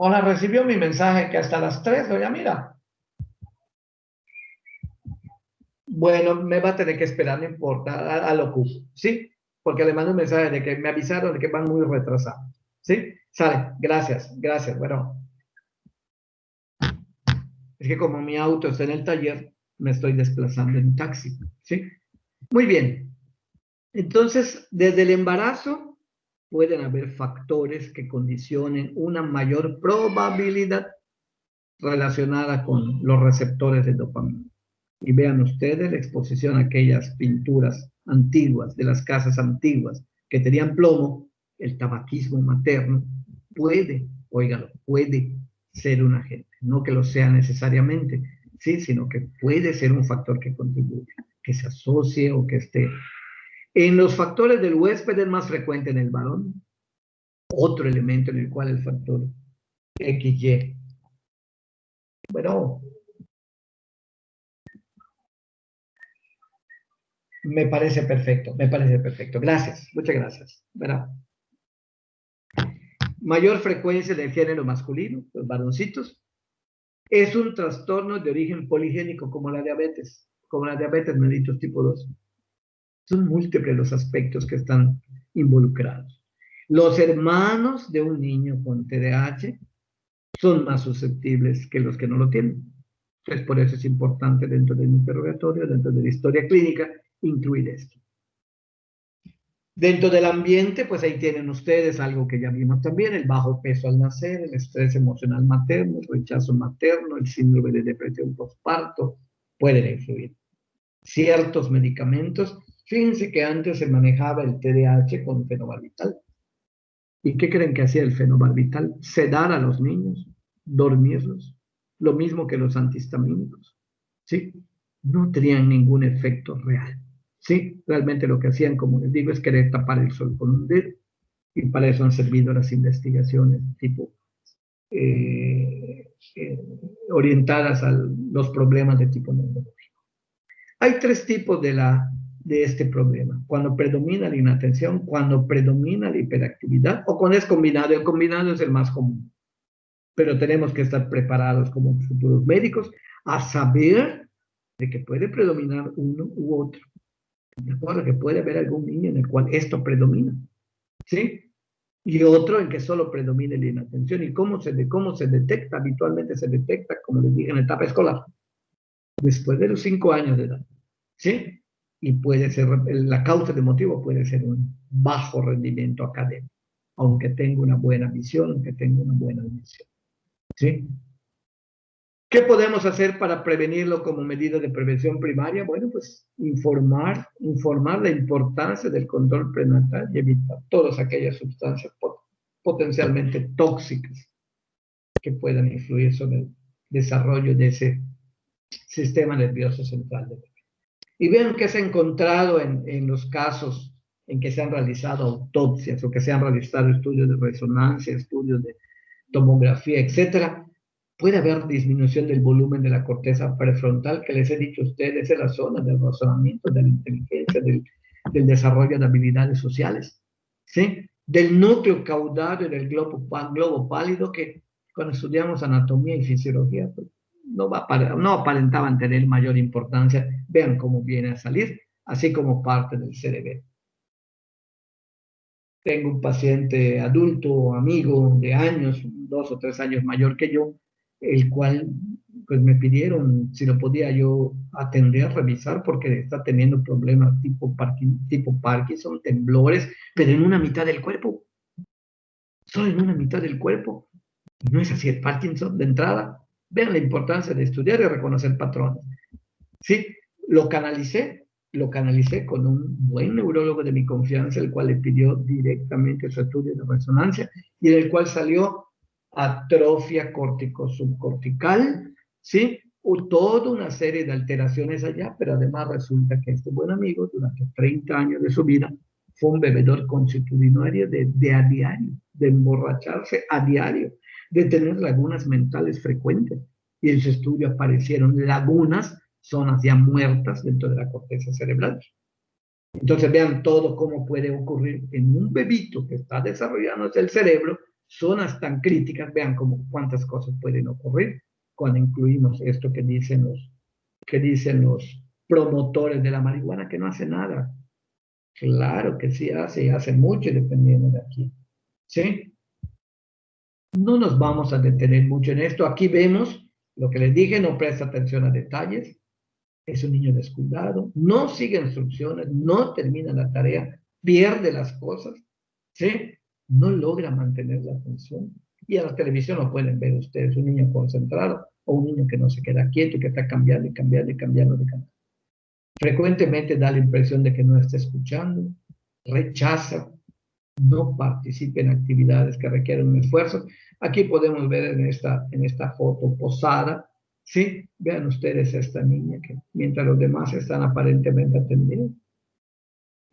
Hola, recibió mi mensaje que hasta las 3, doña Mira. Bueno, me va a tener que esperar, no importa, a lo cupo, ¿sí? Porque le mando un mensaje de que me avisaron de que van muy retrasados, ¿sí? Sale, gracias, bueno. Es que como mi auto está en el taller, me estoy desplazando en taxi, ¿sí? Muy bien. Entonces, desde el embarazo pueden haber factores que condicionen una mayor probabilidad relacionada con los receptores de dopamina. Y vean ustedes la exposición a aquellas pinturas antiguas, de las casas antiguas, que tenían plomo, el tabaquismo materno, puede, óigalo, puede ser un agente. No que lo sea necesariamente, sí, sino que puede ser un factor que contribuye, que se asocie o que esté. En los factores del huésped es más frecuente en el varón, otro elemento en el cual el factor XY. Bueno, me parece perfecto. Gracias, muchas gracias. Bueno, mayor frecuencia del género masculino, los varoncitos, es un trastorno de origen poligénico como la diabetes mellitus tipo 2. Son múltiples los aspectos que están involucrados. Los hermanos de un niño con TDAH son más susceptibles que los que no lo tienen. Entonces, por eso es importante dentro del interrogatorio, dentro de la historia clínica, incluir esto. Dentro del ambiente, pues ahí tienen ustedes algo que ya vimos también, el bajo peso al nacer, el estrés emocional materno, el rechazo materno, el síndrome de depresión postparto, pueden influir. Ciertos medicamentos, fíjense que antes se manejaba el TDAH con fenobarbital. ¿Y qué creen que hacía el fenobarbital? Sedar a los niños, dormirlos, lo mismo que los antihistamínicos, ¿sí? No tenían ningún efecto real, ¿sí? Realmente lo que hacían, como les digo, es querer tapar el sol con un dedo, y para eso han servido las investigaciones tipo orientadas a los problemas de tipo neurológico. Hay tres tipos de este problema: cuando predomina la inatención, cuando predomina la hiperactividad o cuando es combinado. El combinado es el más común, pero tenemos que estar preparados como futuros médicos a saber de que puede predominar uno u otro. De acuerdo, que puede haber algún niño en el cual esto predomina, ¿sí? Y otro en que solo predomine la inatención. ¿Y cómo se detecta? Habitualmente se detecta, como les dije, en la etapa escolar, después de los 5 años de edad, ¿sí? Y puede ser, la causa de motivo puede ser un bajo rendimiento académico, aunque tenga una buena visión, aunque tenga una buena audición, ¿sí? ¿Qué podemos hacer para prevenirlo como medida de prevención primaria? Bueno, pues informar la importancia del control prenatal y evitar todas aquellas sustancias potencialmente tóxicas que puedan influir sobre el desarrollo de ese sistema nervioso central. Y vean que se ha encontrado en los casos en que se han realizado autopsias o que se han realizado estudios de resonancia, estudios de tomografía, etcétera. Puede haber disminución del volumen de la corteza prefrontal, que les he dicho a ustedes, es la zona del razonamiento, de la inteligencia, del desarrollo de habilidades sociales, ¿sí? Del núcleo caudal y del globo pálido, que cuando estudiamos anatomía y fisiología, pues, no aparentaban tener mayor importancia. Vean cómo viene a salir, así como parte del cerebro. Tengo un paciente adulto, amigo de años, 2 o 3 años mayor que yo, el cual pues me pidieron si lo podía yo atender, revisar, porque está teniendo problemas tipo Parkinson, temblores, pero en una mitad del cuerpo, solo en una mitad del cuerpo. No es así el Parkinson de entrada. Vean la importancia de estudiar y reconocer patrones. Sí, lo canalicé con un buen neurólogo de mi confianza, el cual le pidió directamente su estudio de resonancia y del cual salió atrofia córtico-subcortical, ¿sí? Toda una serie de alteraciones allá, pero además resulta que este buen amigo durante 30 años de su vida fue un bebedor constitucionario de a diario, de emborracharse a diario, de tener lagunas mentales frecuentes. Y en su estudio aparecieron lagunas, zonas ya muertas dentro de la corteza cerebral. Entonces vean todo cómo puede ocurrir en un bebito que está desarrollándose el cerebro, zonas tan críticas, vean cómo, cuántas cosas pueden ocurrir cuando incluimos esto que dicen los promotores de la marihuana, que no hace nada. Claro que sí hace, y hace mucho dependiendo de aquí. ¿Sí? No nos vamos a detener mucho en esto. Aquí vemos lo que les dije, no presta atención a detalles, es un niño descuidado, no sigue instrucciones, no termina la tarea, pierde las cosas, ¿sí? No logra mantener la atención. Y en la televisión lo pueden ver ustedes, un niño concentrado o un niño que no se queda quieto, que está cambiando y cambiando y cambiando de canal. Frecuentemente da la impresión de que no está escuchando, rechaza, no participa en actividades que requieren un esfuerzo. Aquí podemos ver en esta foto posada, ¿sí? Vean ustedes a esta niña que mientras los demás están aparentemente atendidos,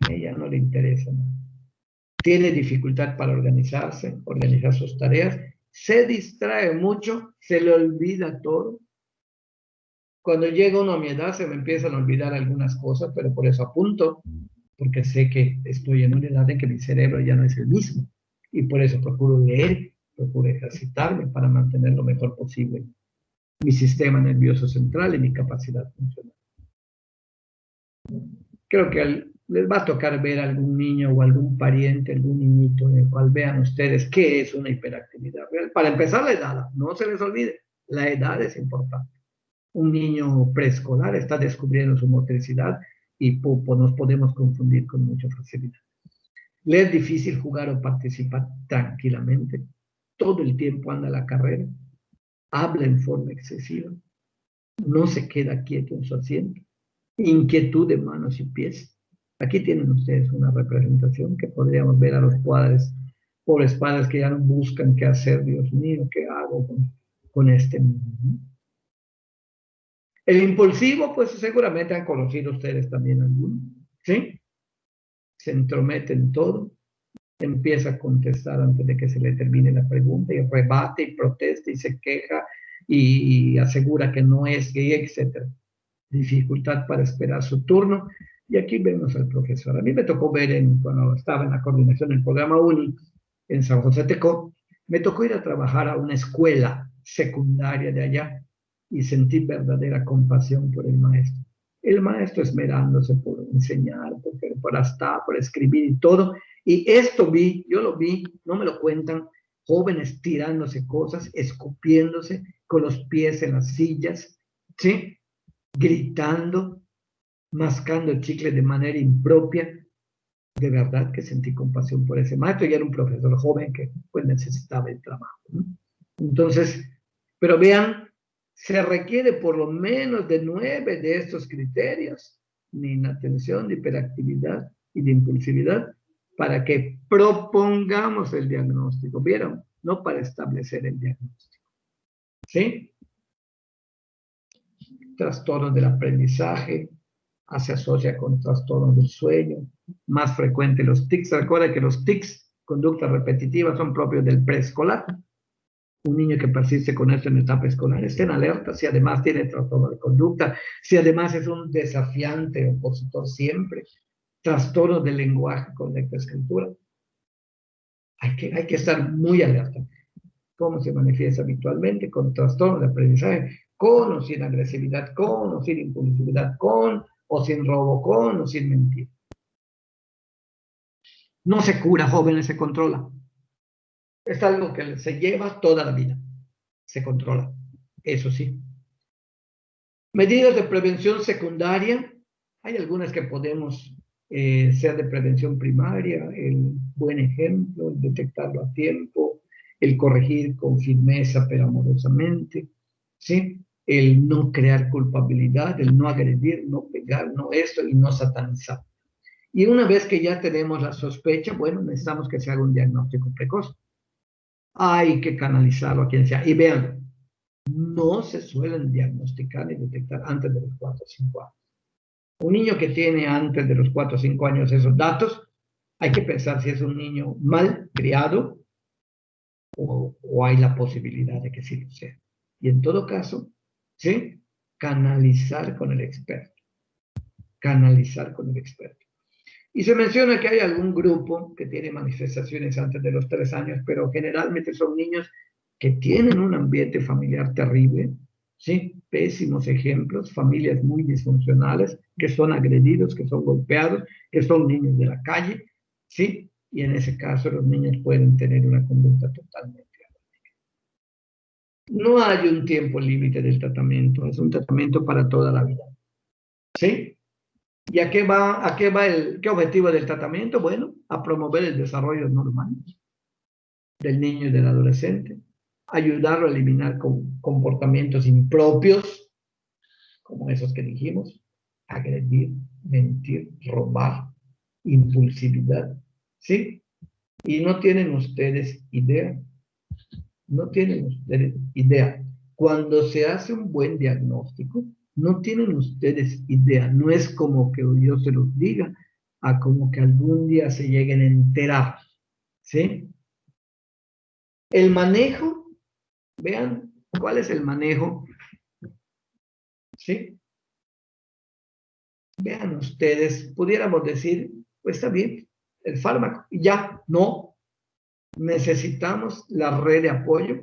a ella no le interesa nada. Tiene dificultad para organizarse, organizar sus tareas, se distrae mucho, se le olvida todo. Cuando llega uno a mi edad se me empiezan a olvidar algunas cosas, pero por eso apunto, porque sé que estoy en una edad en que mi cerebro ya no es el mismo. Y por eso procuro leer, procuro ejercitarme para mantener lo mejor posible mi sistema nervioso central y mi capacidad funcional. Creo que les va a tocar ver a algún niño o algún pariente, algún niñito en el cual vean ustedes qué es una hiperactividad real. Para empezar, la edad, no se les olvide, la edad es importante. Un niño preescolar está descubriendo su motricidad y nos podemos confundir con mucha facilidad. Le es difícil jugar o participar tranquilamente. Todo el tiempo anda a la carrera. Habla en forma excesiva. No se queda quieto en su asiento. Inquietud de manos y pies. Aquí tienen ustedes una representación que podríamos ver a los pobres padres que ya no buscan qué hacer. Dios mío, ¿qué hago con este niño? El impulsivo, pues seguramente han conocido ustedes también alguno, ¿sí? Se entromete en todo, empieza a contestar antes de que se le termine la pregunta y rebate y protesta y se queja y asegura que no es gay, etc. Dificultad para esperar su turno. Y aquí vemos al profesor. A mí me tocó ver cuando estaba en la coordinación del programa UNI en San José Tecó, me tocó ir a trabajar a una escuela secundaria de allá y sentí verdadera compasión por el maestro. El maestro esmerándose por enseñar, por escribir y todo. Y esto yo lo vi, no me lo cuentan, jóvenes tirándose cosas, escupiéndose con los pies en las sillas, ¿sí? Gritando, mascando el chicle de manera impropia. De verdad que sentí compasión por ese maestro y era un profesor joven que pues necesitaba el trabajo, ¿no? Entonces, pero vean Se requiere por lo menos de 9 de estos criterios, ni inatención, de hiperactividad y de impulsividad, para que propongamos el diagnóstico. ¿Vieron? No para establecer el diagnóstico. ¿Sí? Trastornos del aprendizaje, se asocia con trastornos del sueño, más frecuente los tics. Recuerda que los tics, conductas repetitivas, son propios del preescolar. Un niño que persiste con esto en la etapa escolar está en alerta, si además tiene trastorno de conducta, si además es un desafiante opositor siempre, trastornos del lenguaje con lectoescritura. Hay que estar muy alerta. ¿Cómo se manifiesta habitualmente? Con trastornos de aprendizaje, con o sin agresividad, con o sin impulsividad, con o sin robo, con o sin mentir. No se cura, jóvenes, se controla. Es algo que se lleva toda la vida. Se controla, eso sí. Medidas de prevención secundaria. Hay algunas que podemos ser de prevención primaria. El buen ejemplo, el detectarlo a tiempo, el corregir con firmeza pero amorosamente, ¿sí? El no crear culpabilidad, el no agredir, no pegar, no esto y no satanizar. Y una vez que ya tenemos la sospecha, bueno, necesitamos que se haga un diagnóstico precoz. Hay que canalizarlo a quien sea. Y vean, no se suelen diagnosticar ni detectar antes de los 4 o 5 años. Un niño que tiene antes de los 4 o 5 años esos datos, hay que pensar si es un niño mal criado o hay la posibilidad de que sí lo sea. Y en todo caso, ¿sí? Canalizar con el experto. Canalizar con el experto. Y se menciona que hay algún grupo que tiene manifestaciones antes de los 3 años, pero generalmente son niños que tienen un ambiente familiar terrible, ¿sí? Pésimos ejemplos, familias muy disfuncionales, que son agredidos, que son golpeados, que son niños de la calle, ¿sí? Y en ese caso los niños pueden tener una conducta totalmente errática. No hay un tiempo límite del tratamiento, es un tratamiento para toda la vida, ¿sí? ¿Y a qué va qué objetivo del tratamiento? Bueno, a promover el desarrollo normal del niño y del adolescente, ayudarlo a eliminar comportamientos impropios, como esos que dijimos, agredir, mentir, robar, impulsividad, ¿sí? Y no tienen ustedes idea, cuando se hace un buen diagnóstico, no tienen ustedes idea, no es como que yo se los diga, a como que algún día se lleguen a enterar, ¿sí? El manejo, vean, ¿cuál es el manejo? ¿Sí? Vean ustedes, pudiéramos decir, pues está bien, el fármaco, y ya, no, necesitamos la red de apoyo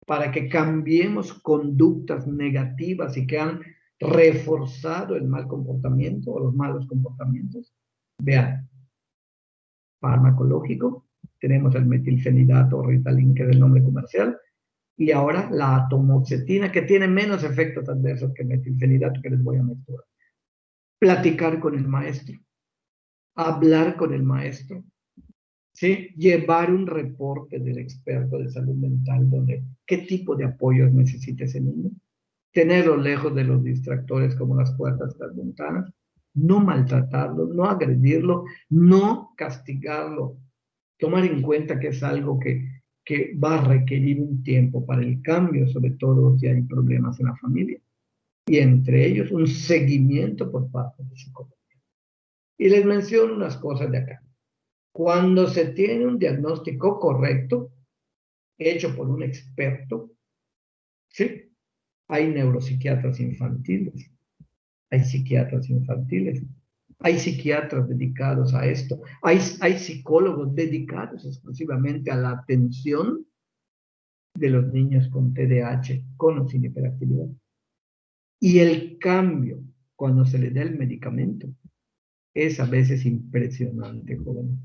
para que cambiemos conductas negativas y que han reforzado el mal comportamiento o los malos comportamientos. Vean, farmacológico, tenemos el metilfenidato o Ritalin, que es el nombre comercial, y ahora la atomoxetina, que tiene menos efectos adversos que el metilfenidato, que les voy a mostrar. Platicar con el maestro, hablar con el maestro, ¿sí? Llevar un reporte del experto de salud mental donde qué tipo de apoyos necesita ese niño, tenerlo lejos de los distractores como las puertas, las ventanas, no maltratarlo, no agredirlo, no castigarlo, tomar en cuenta que es algo que va a requerir un tiempo para el cambio, sobre todo si hay problemas en la familia, y entre ellos un seguimiento por parte del psicólogo. Y les menciono unas cosas de acá. Cuando se tiene un diagnóstico correcto, hecho por un experto, ¿sí? Hay neuropsiquiatras infantiles, hay psiquiatras infantiles, hay psiquiatras dedicados a esto, hay psicólogos dedicados exclusivamente a la atención de los niños con TDAH, con o sin hiperactividad. Y el cambio, cuando se le da el medicamento, es a veces impresionante, jóvenes.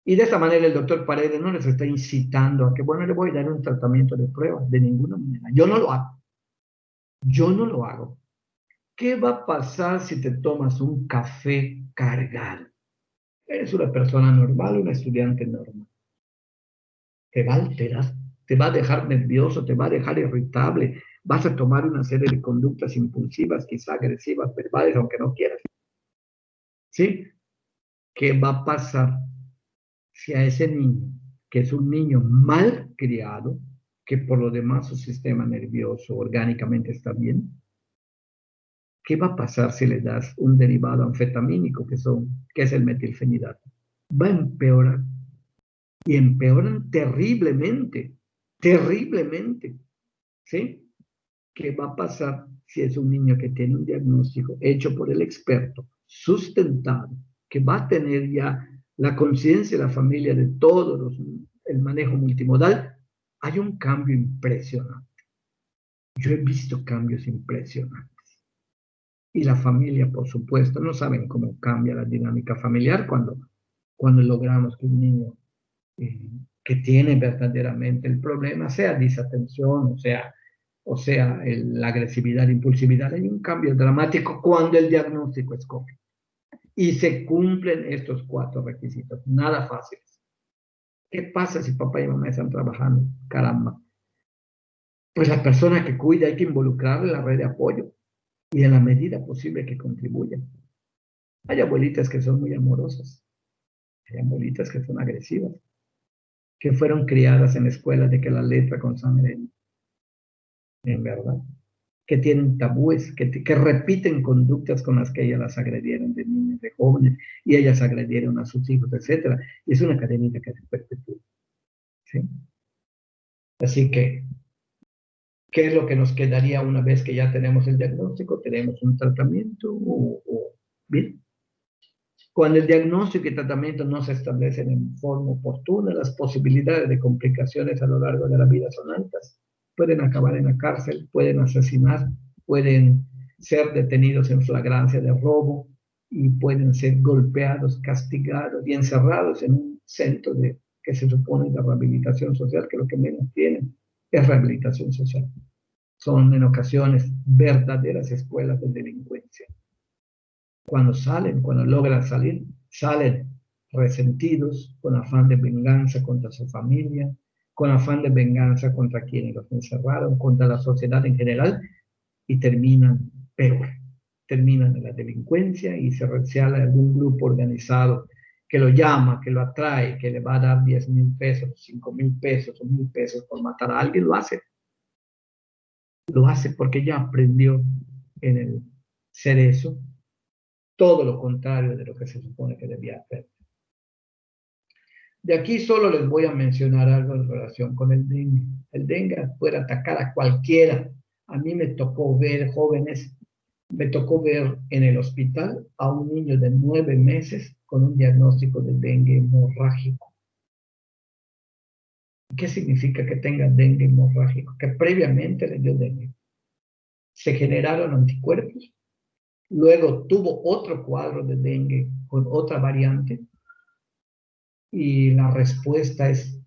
Y de esta manera el doctor Paredes no les está incitando a que, bueno, le voy a dar un tratamiento de prueba, de ninguna manera. Yo no lo hago. Yo no lo hago. ¿Qué va a pasar si te tomas un café cargado? Eres una persona normal, una estudiante normal. Te va a alterar, te va a dejar nervioso, te va a dejar irritable, vas a tomar una serie de conductas impulsivas, quizá agresivas, verbales, aunque no quieras. ¿Sí? ¿Qué va a pasar si a ese niño, que es un niño mal criado, que por lo demás su sistema nervioso orgánicamente está bien, qué va a pasar si le das un derivado anfetamínico, que es el metilfenidato? Va a empeorar, y empeoran terriblemente, terriblemente, ¿sí? ¿Qué va a pasar si es un niño que tiene un diagnóstico hecho por el experto, sustentado, que va a tener ya la conciencia de la familia de el manejo multimodal? Hay un cambio impresionante. Yo he visto cambios impresionantes. Y la familia, por supuesto, no saben cómo cambia la dinámica familiar cuando logramos que un niño que tiene verdaderamente el problema, sea desatención, la agresividad, impulsividad, hay un cambio dramático cuando el diagnóstico es correcto. Y se cumplen estos 4 requisitos, nada fáciles. ¿Qué pasa si papá y mamá están trabajando? Caramba. Pues la persona que cuida hay que involucrarla en la red de apoyo y en la medida posible que contribuya. Hay abuelitas que son muy amorosas, hay abuelitas que son agresivas, que fueron criadas en escuelas de que la letra con sangre en verdad, que tienen tabúes, que repiten conductas con las que ellas las agredieron de niñas, de jóvenes, y ellas agredieron a sus hijos, etc. Y es una cadenita que se perpetúa. ¿Sí? Así que, ¿qué es lo que nos quedaría una vez que ya tenemos el diagnóstico? ¿Tenemos un tratamiento? Bien. Cuando el diagnóstico y tratamiento no se establecen en forma oportuna, las posibilidades de complicaciones a lo largo de la vida son altas. Pueden acabar en la cárcel, pueden asesinar, pueden ser detenidos en flagrancia de robo y pueden ser golpeados, castigados y encerrados en un centro que se supone de rehabilitación social, que lo que menos tienen es rehabilitación social. Son en ocasiones verdaderas escuelas de delincuencia. Cuando logran salir, salen resentidos, con afán de venganza contra su familia, con afán de venganza contra quienes los encerraron, contra la sociedad en general, y terminan peor. Terminan en la delincuencia y se realiza algún grupo organizado que lo llama, que lo atrae, que le va a dar 10,000 pesos, 5,000 pesos o 1,000 pesos por matar a alguien, lo hace. Lo hace porque ya aprendió en el cerezo todo lo contrario de lo que se supone que debía hacer. De aquí solo les voy a mencionar algo en relación con el dengue. El dengue puede atacar a cualquiera. A mí me tocó ver jóvenes, me tocó ver en el hospital a un niño de 9 meses con un diagnóstico de dengue hemorrágico. ¿Qué significa que tenga dengue hemorrágico? Que previamente le dio dengue. Se generaron anticuerpos. Luego tuvo otro cuadro de dengue con otra variante y la respuesta es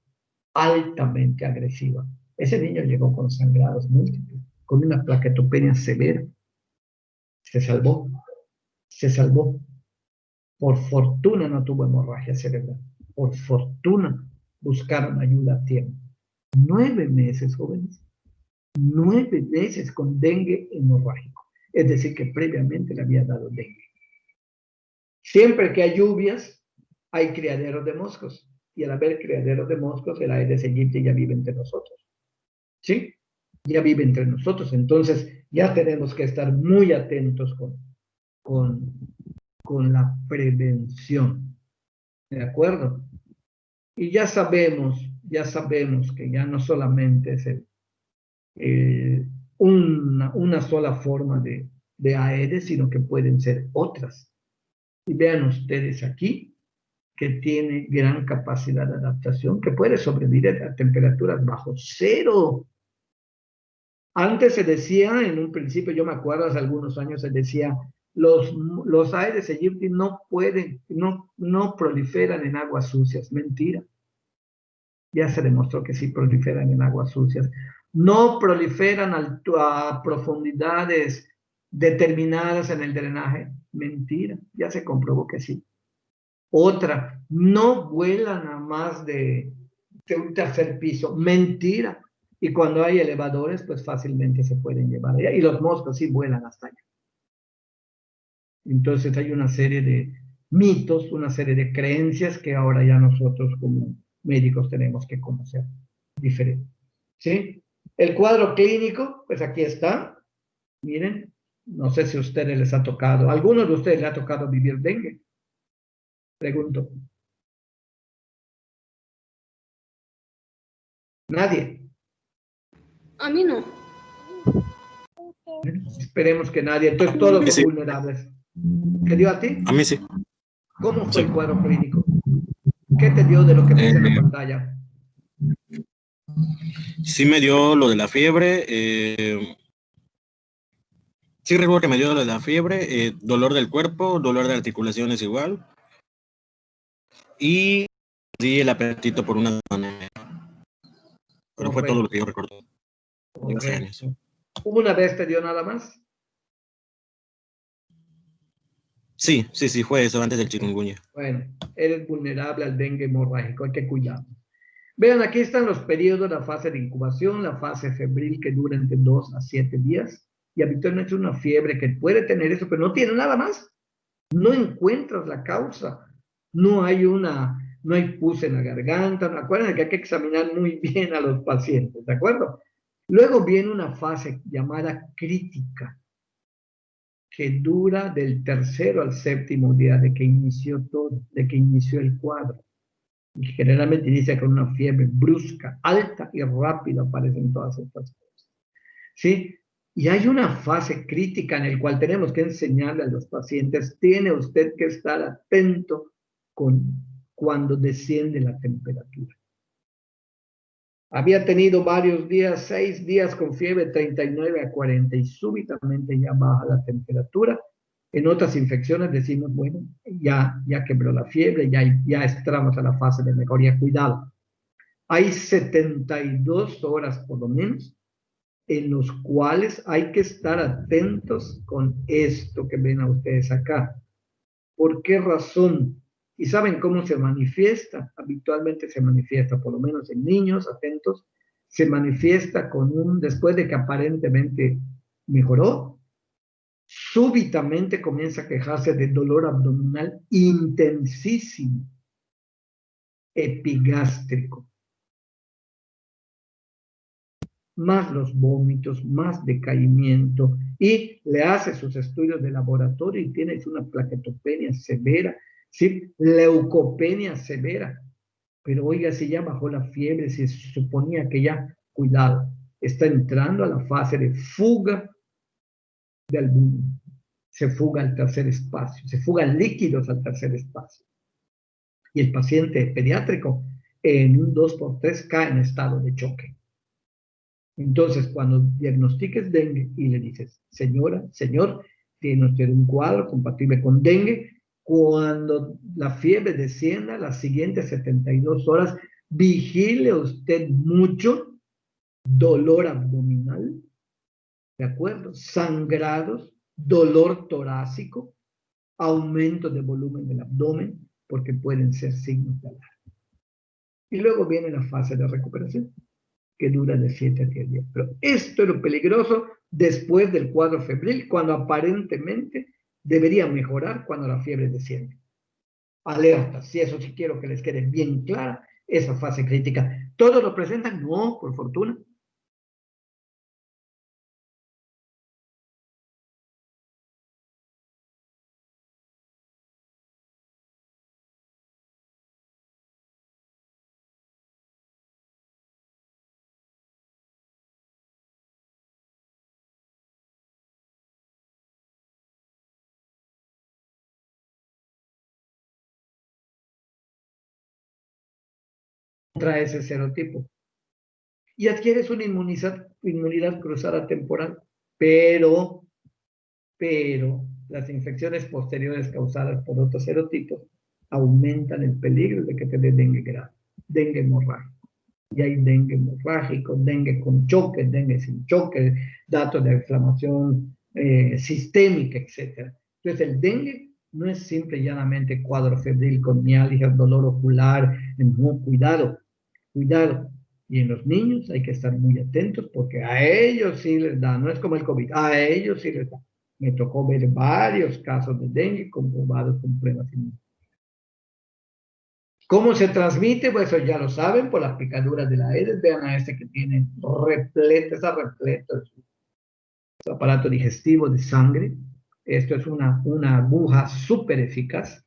altamente agresiva. Ese niño llegó con sangrados múltiples, con una plaquetopenia severa. Se salvó, se salvó. Por fortuna no tuvo hemorragia cerebral. Por fortuna buscaron ayuda a tiempo. 9 meses, jóvenes. 9 meses con dengue hemorrágico. Es decir, que previamente le había dado dengue. Siempre que hay lluvias, hay criaderos de moscos. Y al haber criaderos de moscos, el Aedes aegypti ya vive entre nosotros. ¿Sí? Ya vive entre nosotros. Entonces, ya tenemos que estar muy atentos con la prevención. ¿De acuerdo? Y ya sabemos que ya no solamente es una sola forma de Aedes, sino que pueden ser otras. Y vean ustedes aquí que tiene gran capacidad de adaptación, que puede sobrevivir a temperaturas bajo cero. Antes se decía, en un principio, yo me acuerdo hace algunos años, se decía, los Aedes aegypti no proliferan en aguas sucias. Mentira. Ya se demostró que sí proliferan en aguas sucias. No proliferan a profundidades determinadas en el drenaje. Mentira. Ya se comprobó que sí. Otra, no vuelan a más de de un tercer piso. Mentira. Y cuando hay elevadores, pues fácilmente se pueden llevar allá. Y los moscos sí vuelan hasta allá. Entonces hay una serie de mitos, una serie de creencias que ahora ya nosotros como médicos tenemos que conocer diferente. ¿Sí? El cuadro clínico, pues aquí está. Miren, no sé si a ustedes les ha tocado, ¿a algunos de ustedes les ha tocado vivir dengue? Pregunto. Nadie. A mí no. Esperemos que nadie. Entonces todos son Sí. vulnerables. ¿Qué dio a ti? A mí sí. ¿Cómo fue Sí. el cuadro clínico? ¿Qué te dio de lo que puse en la pantalla? Sí me dio lo de la fiebre. Sí recuerdo que me dio lo de la fiebre, dolor del cuerpo, dolor de articulaciones igual. Y sí el apetito por una manera. Pero fue todo lo que yo recuerdo. De hace años. ¿Una vez te dio nada más? Sí, fue eso antes del chikungunya. Bueno, eres vulnerable al dengue hemorrágico, hay que cuidarlo. Vean, aquí están los periodos, la fase de incubación, la fase febril que dura entre 2 a 7 días, y habitualmente es una fiebre que puede tener eso, pero no tiene nada más. No encuentras la causa. No hay pus en la garganta. Acuérdense que hay que examinar muy bien a los pacientes, ¿de acuerdo? Luego viene una fase llamada crítica, que dura del tercero al séptimo día de que inició todo, de que inició el cuadro. Y generalmente inicia con una fiebre brusca, alta y rápida, aparecen todas estas cosas. ¿Sí? Y hay una fase crítica en la cual tenemos que enseñarle a los pacientes, tiene usted que estar atento cuando desciende la temperatura. Había tenido varios días, 6 días con fiebre 39 a 40 y súbitamente ya baja la temperatura. En otras infecciones decimos, bueno, ya quebró la fiebre, ya entramos a la fase de mejoría. Cuidado. Hay 72 horas por lo menos en los cuales hay que estar atentos con esto que ven a ustedes acá. ¿Por qué razón? ¿Y saben cómo se manifiesta? Habitualmente se manifiesta, por lo menos en niños, atentos, se manifiesta después de que aparentemente mejoró, súbitamente comienza a quejarse de dolor abdominal intensísimo, epigástrico, más los vómitos, más decaimiento, y le hace sus estudios de laboratorio y tiene una plaquetopenia severa, ¿sí? Leucopenia severa. Pero oiga, si ya bajó la fiebre, si se suponía que ya, cuidado, está entrando a la fase de fuga de albúmina. Se fuga al tercer espacio, se fugan líquidos al tercer espacio. Y el paciente pediátrico en un 2x3 cae en estado de choque. Entonces, cuando diagnostiques dengue y le dices, señora, señor, tiene usted un cuadro compatible con dengue, cuando la fiebre descienda las siguientes 72 horas, vigile usted mucho dolor abdominal, ¿de acuerdo? Sangrados, dolor torácico, aumento de volumen del abdomen, porque pueden ser signos de alarma. Y luego viene la fase de recuperación, que dura de 7 a 10 días. Pero esto es lo peligroso después del cuadro febril, cuando aparentemente debería mejorar cuando la fiebre desciende. Alerta, si eso sí quiero que les quede bien clara, esa fase crítica. ¿Todos lo presentan? No, por fortuna. Contra ese serotipo. Y adquieres una inmunidad cruzada temporal, pero las infecciones posteriores causadas por otros serotipos aumentan el peligro de que te dé dengue grave, dengue hemorrágico. Y hay dengue hemorrágico, dengue con choque, dengue sin choque, datos de inflamación sistémica, etc. Entonces el dengue no es simple y llanamente cuadro febril con mialgia, dolor ocular, no, cuidado. Cuidado. Y en los niños hay que estar muy atentos porque a ellos sí les da, no es como el COVID, a ellos sí les da. Me tocó ver varios casos de dengue comprobados con pruebas inmunológicas. ¿Cómo se transmite? Pues eso ya lo saben, por las picaduras de la Aedes. Vean a este que tiene repleto, está repleto de su aparato digestivo de sangre. Esto es una aguja súper eficaz.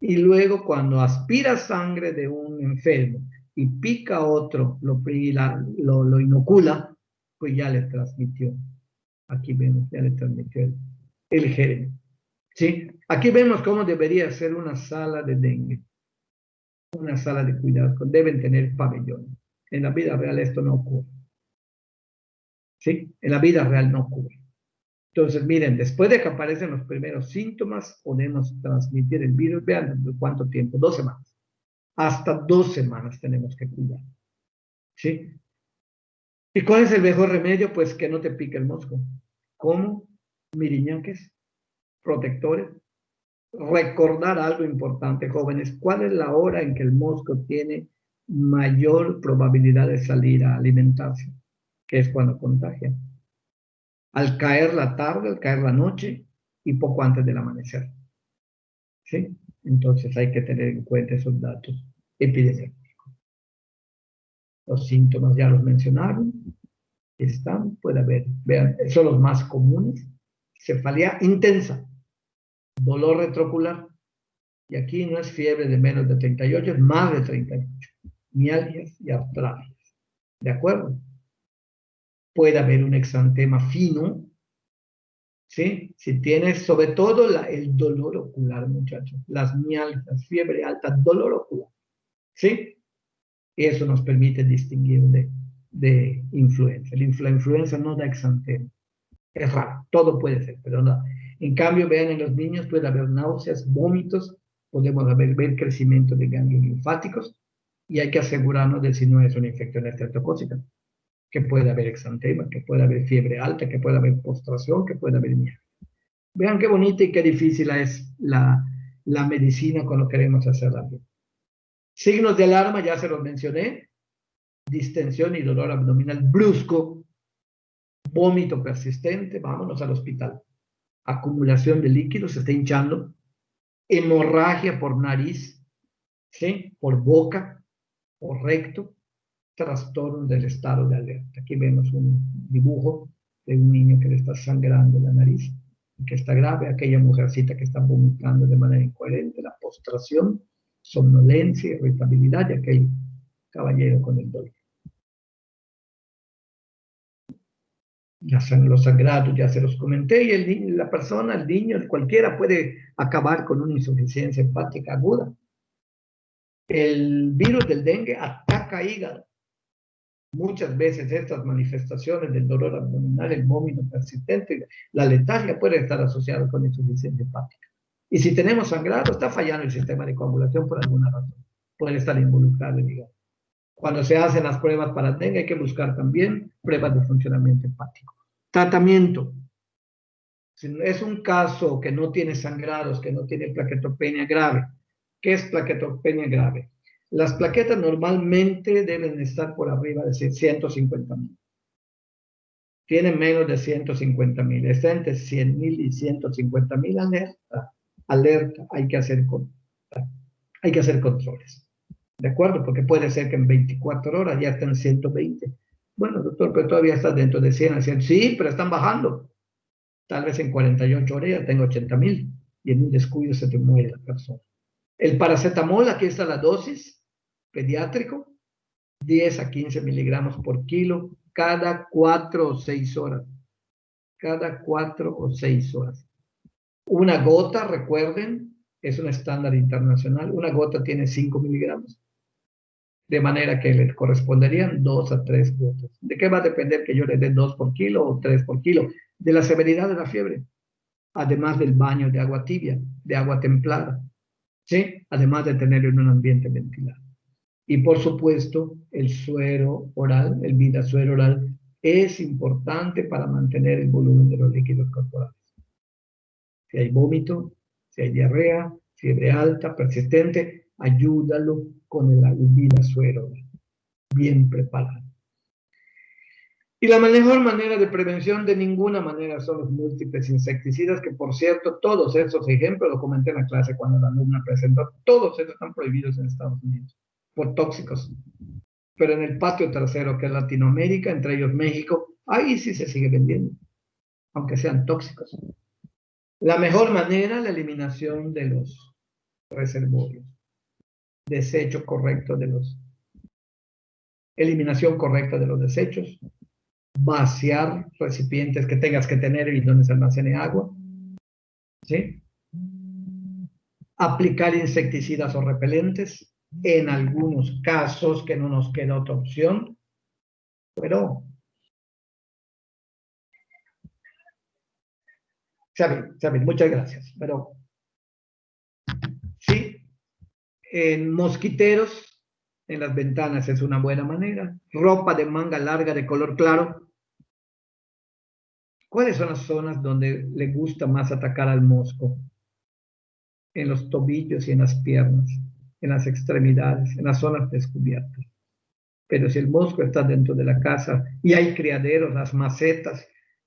Y luego cuando aspira sangre de un enfermo y pica a otro, lo inocula, pues ya le transmitió. Aquí vemos, ya le transmitió el germen. ¿Sí? Aquí vemos cómo debería ser una sala de dengue, una sala de cuidados. Deben tener pabellones. En la vida real esto no ocurre. ¿Sí? En la vida real no ocurre. Entonces, miren, después de que aparecen los primeros síntomas, podemos transmitir el virus. Vean cuánto tiempo, 2 semanas. Hasta 2 semanas tenemos que cuidar. ¿Sí? ¿Y cuál es el mejor remedio? Pues que no te pique el mosco. ¿Cómo? Miriñaques, protectores. Recordar algo importante, jóvenes. ¿Cuál es la hora en que el mosco tiene mayor probabilidad de salir a alimentarse? Que es cuando contagia. Al caer la tarde, al caer la noche y poco antes del amanecer. ¿Sí? Entonces hay que tener en cuenta esos datos epidemiológicos. Los síntomas ya los mencionaron. Están, puede haber, vean, son los más comunes. Cefalea intensa, dolor retrocular. Y aquí no es fiebre de menos de 38, es más de 38. Mialgias y artralgias. ¿De acuerdo? Puede haber un exantema fino. ¿Sí? Si tienes sobre todo el dolor ocular, muchachos. Las mialgias, fiebre alta, dolor ocular. ¿Sí? Y eso nos permite distinguir de influenza. La influenza no da exantema. Es raro, todo puede ser, pero no. En cambio, vean, en los niños puede haber náuseas, vómitos, podemos ver crecimiento de ganglios linfáticos y hay que asegurarnos de si no es una infección estreptocócica, que puede haber exantema, que puede haber fiebre alta, que puede haber postración, que puede haber mialgia. Vean qué bonita y qué difícil es la medicina cuando queremos hacerla bien. Signos de alarma, ya se los mencioné, distensión y dolor abdominal brusco, vómito persistente, vámonos al hospital. Acumulación de líquidos, se está hinchando, hemorragia por nariz, ¿sí? Por boca, por recto, trastorno del estado de alerta. Aquí vemos un dibujo de un niño que le está sangrando la nariz, que está grave, aquella mujercita que está vomitando de manera incoherente, la postración, somnolencia, irritabilidad, y aquel caballero con el dolor. Los sangrados ya se los comenté, y el niño, la persona, el niño, cualquiera puede acabar con una insuficiencia hepática aguda. El virus del dengue ataca hígado. Muchas veces estas manifestaciones del dolor abdominal, el vómito persistente, la letargia puede estar asociada con insuficiencia hepática. Y si tenemos sangrado, está fallando el sistema de coagulación por alguna razón. Puede estar involucrado el hígado. Cuando se hacen las pruebas para dengue hay que buscar también pruebas de funcionamiento hepático. Tratamiento. Si es un caso que no tiene sangrados, que no tiene plaquetopenia grave. ¿Qué es plaquetopenia grave? Las plaquetas normalmente deben estar por arriba de 150.000. Tienen menos de 150.000. Está entre 100.000 y 150.000. Alerta. Alerta. Hay que hacer controles. ¿De acuerdo? Porque puede ser que en 24 horas ya estén 120. Bueno, doctor, pero todavía está dentro de 100 a 100. Sí, pero están bajando. Tal vez en 48 horas ya tengo 80.000 y en un descuido se te muere la persona. El paracetamol, aquí está la dosis, pediátrico, 10 a 15 miligramos por kilo, cada 4 o 6 horas. Cada 4 o 6 horas. Una gota, recuerden, es un estándar internacional, una gota tiene 5 miligramos. De manera que le corresponderían 2 a 3 gotas. ¿De qué va a depender que yo le dé 2 por kilo o 3 por kilo? De la severidad de la fiebre. Además del baño de agua tibia, de agua templada, ¿sí? Además de tenerlo en un ambiente ventilado. Y por supuesto, el suero oral, el vidasuero oral, es importante para mantener el volumen de los líquidos corporales. Si hay vómito, si hay diarrea, fiebre alta, persistente, ayúdalo con el vidasuero oral. bien preparado. Y la mejor manera de prevención de ninguna manera son los múltiples insecticidas, que por cierto, todos esos ejemplos, lo comenté en la clase cuando la alumna presentó, todos esos están prohibidos en Estados Unidos por tóxicos. Pero en el patio trasero, que es Latinoamérica, entre ellos México, ahí sí se sigue vendiendo, aunque sean tóxicos. La mejor manera, la eliminación de los reservorios, desecho correcto de los, eliminación correcta de los desechos, vaciar recipientes que tengas que tener y donde se almacene agua, ¿sí? Aplicar insecticidas o repelentes, en algunos casos que no nos queda otra opción, pero Xavi, muchas gracias, pero sí, en mosquiteros, en las ventanas es una buena manera, ropa de manga larga de color claro. ¿Cuáles son las zonas donde le gusta más atacar al mosco? En los tobillos y en las piernas, en las extremidades, en las zonas descubiertas. Pero si el mosco está dentro de la casa y hay criaderos, las macetas,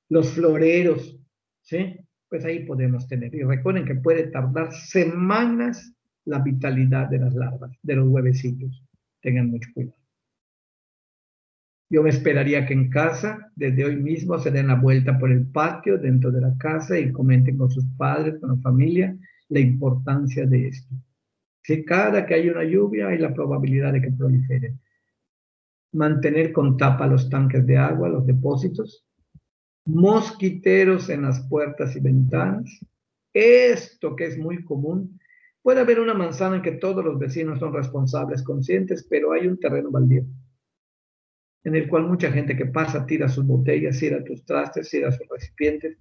los floreros, ¿sí? Pues ahí podemos tener. Y recuerden que puede tardar semanas la vitalidad de las larvas, de los huevecillos. Tengan mucho cuidado. Yo me esperaría que en casa, desde hoy mismo, se den la vuelta por el patio, dentro de la casa, y comenten con sus padres, con la familia, la importancia de esto. Si cada que hay una lluvia, hay la probabilidad de que prolifere. Mantener con tapa los tanques de agua, los depósitos. Mosquiteros en las puertas y ventanas. Esto que es muy común. Puede haber una manzana en que todos los vecinos son responsables, conscientes, pero hay un terreno baldío en el cual mucha gente que pasa tira sus botellas, tira sus trastes, tira sus recipientes,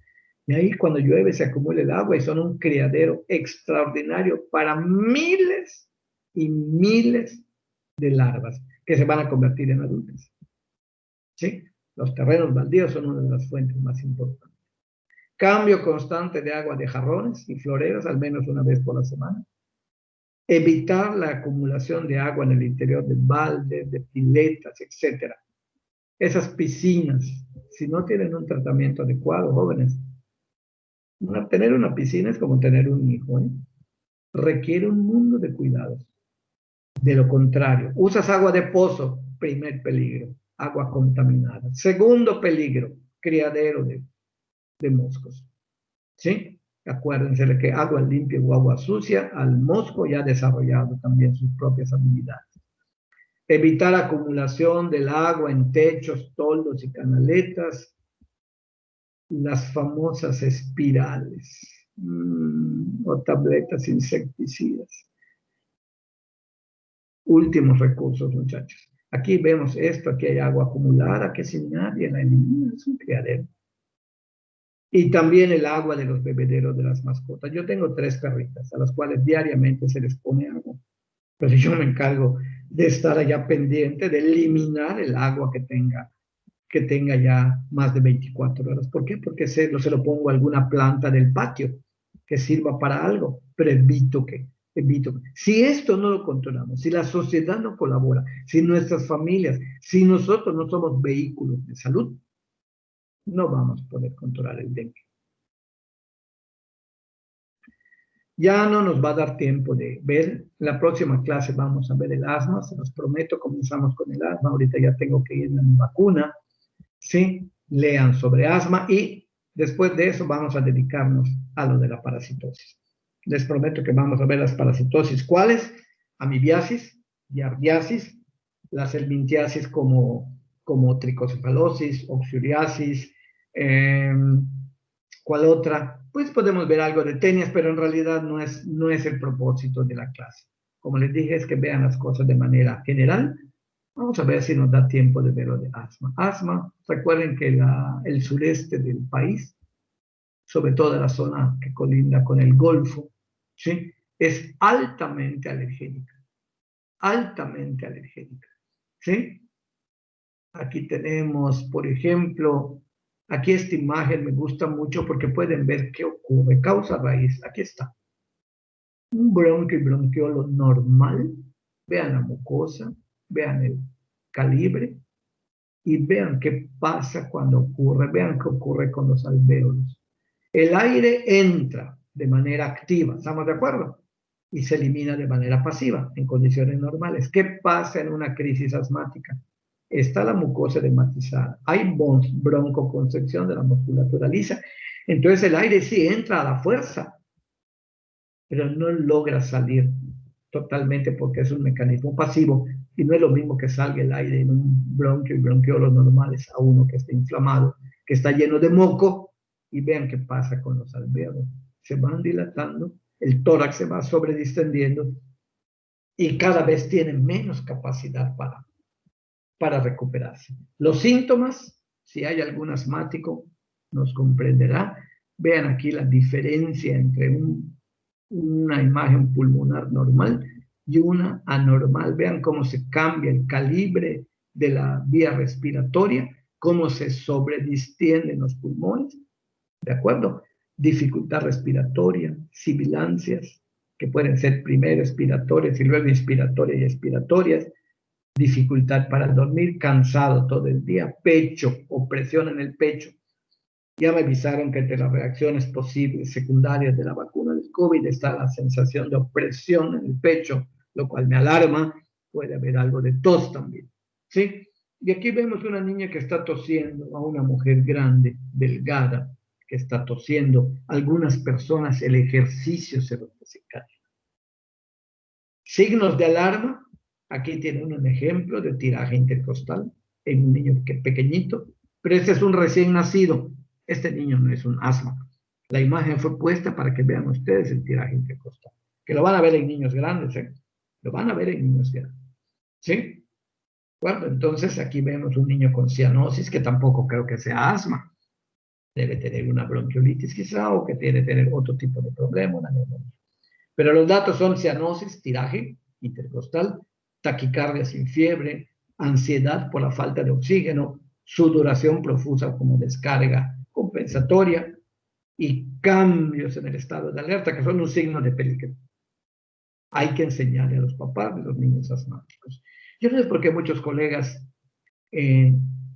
y ahí cuando llueve se acumula el agua y son un criadero extraordinario para miles y miles de larvas que se van a convertir en adultas. ¿Sí? Los terrenos baldíos son una de las fuentes más importantes. Cambio constante de agua de jarrones y floreros, al menos una vez por la semana. Evitar la acumulación de agua en el interior de baldes, de piletas, etc. Esas piscinas, si no tienen un tratamiento adecuado, jóvenes, tener una piscina es como tener un hijo, ¿eh? Requiere un mundo de cuidados. De lo contrario, usas agua de pozo, primer peligro, agua contaminada. Segundo peligro, criadero de moscos. ¿Sí? Acuérdense de que agua limpia o agua sucia, al mosco ya ha desarrollado también sus propias habilidades. Evitar acumulación del agua en techos, toldos y canaletas. Las famosas espirales o tabletas insecticidas. Últimos recursos, muchachos. Aquí vemos esto, aquí hay agua acumulada, que si nadie la elimina, es un criadero. Y también el agua de los bebederos de las mascotas. Yo tengo 3 perritas a las cuales diariamente se les pone agua. Pero yo me encargo de estar allá pendiente, de eliminar el agua que tenga ya más de 24 horas. ¿Por qué? Porque se lo pongo a alguna planta del patio que sirva para algo, pero evito que. Si esto no lo controlamos, si la sociedad no colabora, si nuestras familias, si nosotros no somos vehículos de salud, no vamos a poder controlar el dengue. Ya no nos va a dar tiempo de ver. La próxima clase vamos a ver el asma, se los prometo, comenzamos con el asma. Ahorita ya tengo que irme a mi vacuna. ¿Sí? Lean sobre asma y después de eso vamos a dedicarnos a lo de la parasitosis. Les prometo que vamos a ver las parasitosis. ¿Cuáles? Amibiasis, giardiasis, la helminthiasis como tricocefalosis, oxyuriasis, ¿cuál otra? Pues podemos ver algo de tenias, pero en realidad no es el propósito de la clase. Como les dije, es que vean las cosas de manera general. Vamos a ver si nos da tiempo de ver lo de asma. Asma, recuerden que el sureste del país, sobre todo la zona que colinda con el Golfo, ¿sí? Es altamente alergénica. Altamente alergénica. ¿Sí? Aquí tenemos, por ejemplo, aquí esta imagen me gusta mucho porque pueden ver qué ocurre. Causa raíz, aquí está. Un bronquio y bronquiolo normal. Vean la mucosa, vean calibre, y vean qué pasa cuando ocurre, vean qué ocurre con los alvéolos. El aire entra de manera activa, ¿estamos de acuerdo? Y se elimina de manera pasiva en condiciones normales. ¿Qué pasa en una crisis asmática? Está la mucosa edematizada, hay broncoconstricción de la musculatura lisa, entonces el aire sí entra a la fuerza, pero no logra salir totalmente porque es un mecanismo pasivo y no es lo mismo que salga el aire en un bronquio y bronquiolos normales a uno que está inflamado, que está lleno de moco, y vean qué pasa con los alvéolos. Se van dilatando, el tórax se va sobredistendiendo y cada vez tienen menos capacidad para recuperarse. Los síntomas, si hay algún asmático, nos comprenderá. Vean aquí la diferencia entre una imagen pulmonar normal y una anormal. Vean cómo se cambia el calibre de la vía respiratoria, cómo se sobredistienden los pulmones, ¿de acuerdo? Dificultad respiratoria, sibilancias, que pueden ser primero expiratorias y luego inspiratorias y expiratorias, dificultad para dormir, cansado todo el día, pecho, opresión en el pecho. Ya me avisaron que entre las reacciones posibles secundarias de la vacuna del COVID está la sensación de opresión en el pecho, lo cual me alarma. Puede haber algo de tos también, ¿sí? Y aquí vemos una niña que está tosiendo, a una mujer grande, delgada, que está tosiendo. Algunas personas el ejercicio se los desencadena. Signos de alarma. Aquí tienen un ejemplo de tiraje intercostal en un niño pequeñito, pero este es un recién nacido. Este niño no es un asma. La imagen fue puesta para que vean ustedes el tiraje intercostal, que lo van a ver en niños grandes, ¿eh? Lo van a ver en niños grandes, ¿sí? Bueno, entonces aquí vemos un niño con cianosis, que tampoco creo que sea asma. Debe tener una bronquiolitis quizá, o que debe tener otro tipo de problema, una neumonía. Pero los datos son cianosis, tiraje intercostal, taquicardia sin fiebre, ansiedad por la falta de oxígeno, sudoración profusa como descarga compensatoria y cambios en el estado de alerta, que son un signo de peligro. Hay que enseñarle a los papás de los niños asmáticos. Yo no sé por qué muchos colegas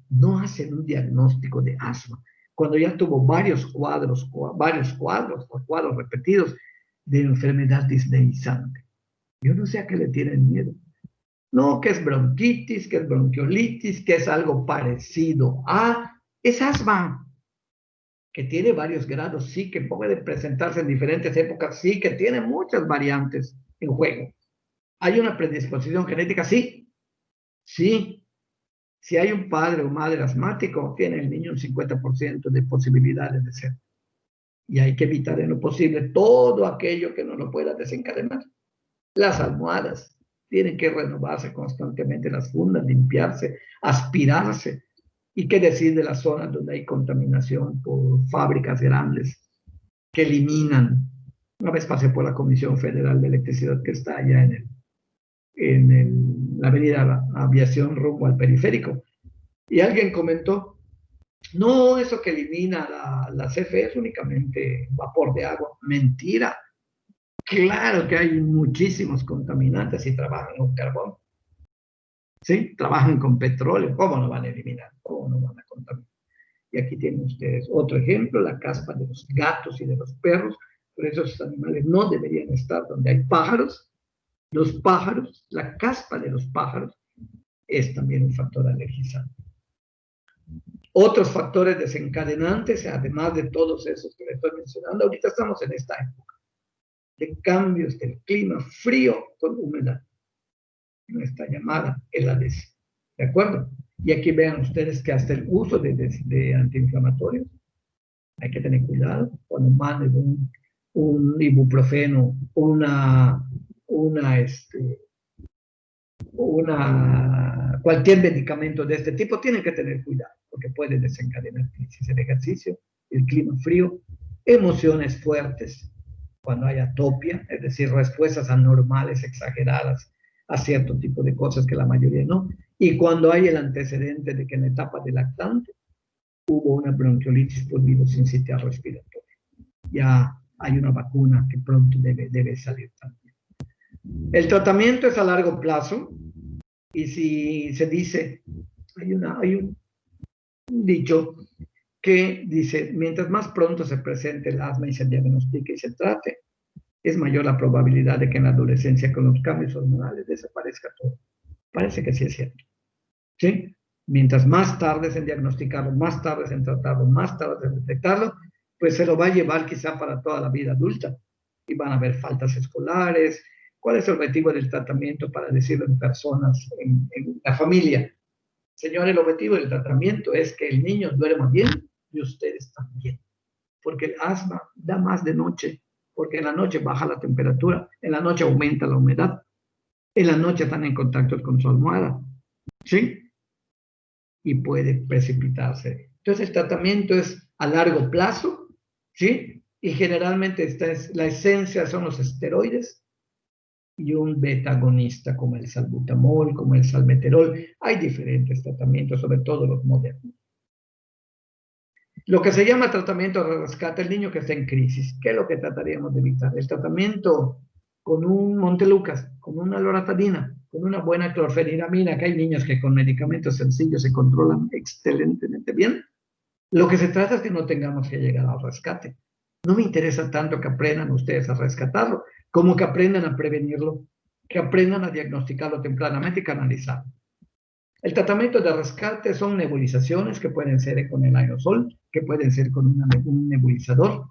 no hacen un diagnóstico de asma, cuando ya tuvo varios cuadros repetidos de enfermedad disneyizante. Yo no sé a qué le tienen miedo. No, que es bronquitis, que es bronquiolitis, que es algo parecido a... Es asma, que tiene varios grados, sí, que puede presentarse en diferentes épocas, sí, que tiene muchas variantes en juego. ¿Hay una predisposición genética? Sí, sí. Si hay un padre o madre asmático, tiene el niño un 50% de posibilidades de ser. Y hay que evitar en lo posible todo aquello que no lo pueda desencadenar. Las almohadas tienen que renovarse constantemente, las fundas, limpiarse, aspirarse. ¿Y qué decir de las zonas donde hay contaminación por fábricas grandes que eliminan? Una vez pasé por la Comisión Federal de Electricidad, que está allá en la avenida Aviación rumbo al periférico, y alguien comentó: no, eso que elimina la CFE es únicamente vapor de agua. Mentira. Claro que hay muchísimos contaminantes y trabajan con carbón, ¿sí? Trabajan con petróleo. ¿Cómo no van a eliminar? ¿Cómo no van a contaminar? Y aquí tienen ustedes otro ejemplo: la caspa de los gatos y de los perros. Por eso esos animales no deberían estar donde hay pájaros. Los pájaros, la caspa de los pájaros es también un factor alergizante. Otros factores desencadenantes, además de todos esos que les estoy mencionando, ahorita estamos en esta época de cambios del clima frío con humedad, nuestra llamada heladez, ¿de acuerdo? Y aquí vean ustedes que hasta el uso de antiinflamatorios, hay que tener cuidado cuando manden un ibuprofeno, cualquier medicamento de este tipo, tienen que tener cuidado, porque puede desencadenar crisis. El ejercicio, el clima frío, emociones fuertes, cuando hay atopia, es decir, respuestas anormales, exageradas a cierto tipo de cosas que la mayoría no, y cuando hay el antecedente de que en etapa de lactante hubo una bronquiolitis por virus sincitial respiratorio. Ya hay una vacuna que pronto debe salir también. El tratamiento es a largo plazo. Y si se dice, hay un dicho que dice, mientras más pronto se presente el asma y se diagnostique y se trate, es mayor la probabilidad de que en la adolescencia con los cambios hormonales desaparezca todo. Parece que sí es cierto. ¿Sí? Mientras más tarde en diagnosticarlo, más tarde en tratarlo, más tarde en detectarlo, pues se lo va a llevar quizá para toda la vida adulta. Y van a haber faltas escolares. ¿Cuál es el objetivo del tratamiento para decirlo en personas, en la familia? Señor, el objetivo del tratamiento es que el niño duerma bien y ustedes también. Porque el asma da más de noche, porque en la noche baja la temperatura, en la noche aumenta la humedad, en la noche están en contacto con su almohada, ¿sí? Y puede precipitarse. Entonces el tratamiento es a largo plazo, ¿sí? Y generalmente esta es, la esencia son los esteroides y un beta-agonista como el salbutamol, como el salmeterol. Hay diferentes tratamientos, sobre todo los modernos. Lo que se llama tratamiento de rescate, el niño que está en crisis, ¿qué es lo que trataríamos de evitar? El tratamiento con un Montelucas, con una loratadina, con una buena clorfeniramina, que hay niños que con medicamentos sencillos se controlan excelentemente bien. Lo que se trata es que no tengamos que llegar al rescate. No me interesa tanto que aprendan ustedes a rescatarlo, como que aprendan a prevenirlo, que aprendan a diagnosticarlo tempranamente y canalizarlo. El tratamiento de rescate son nebulizaciones que pueden ser con el aerosol, que pueden ser con un nebulizador,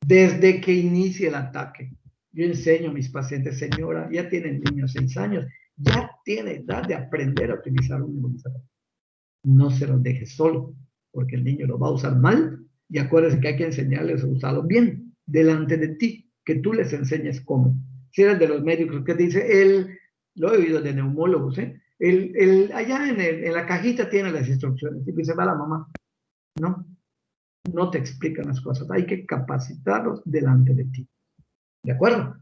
desde que inicie el ataque. Yo enseño a mis pacientes, señora, ya tienen niños 6 años, ya tiene edad de aprender a utilizar un nebulizador. No se los deje solo, porque el niño lo va a usar mal, y acuérdense que hay que enseñarles a usarlo bien, delante de ti, que tú les enseñes cómo. Si eres de los médicos que dice, lo he oído de neumólogos, allá en la cajita tiene las instrucciones, y se va la mamá. No te explican las cosas, hay que capacitarlos delante de ti. ¿De acuerdo?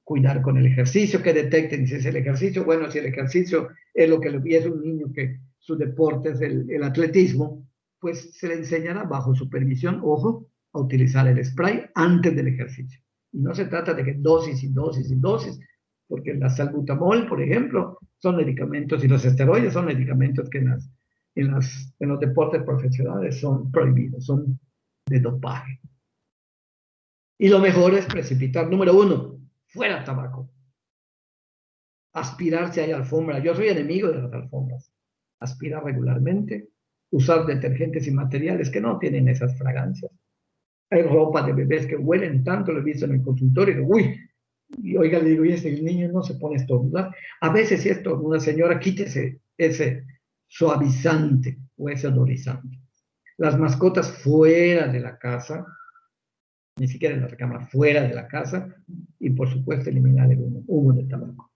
Cuidar con el ejercicio, que detecten si es el ejercicio. Bueno, si el ejercicio es lo que le es un niño que su deporte es el atletismo, pues se le enseñará bajo supervisión, ojo, a utilizar el spray antes del ejercicio. Y no se trata de que dosis y dosis y dosis, porque la salbutamol, por ejemplo, son medicamentos, y los esteroides son medicamentos que en los deportes profesionales son prohibidos, son de dopaje. Y lo mejor es precipitar. Número 1, fuera tabaco. Aspirar si hay alfombra. Yo soy enemigo de las alfombras. Aspirar regularmente. Usar detergentes y materiales que no tienen esas fragancias. Hay ropa de bebés que huelen tanto, lo he visto en el consultorio, y digo, uy, y oiga, le digo, y el niño no se pone a estornudar. A veces si esto, una señora, quítese ese suavizante o ese odorizante. Las mascotas fuera de la casa, ni siquiera en la recámara, fuera de la casa, y por supuesto eliminar el humo de tabaco.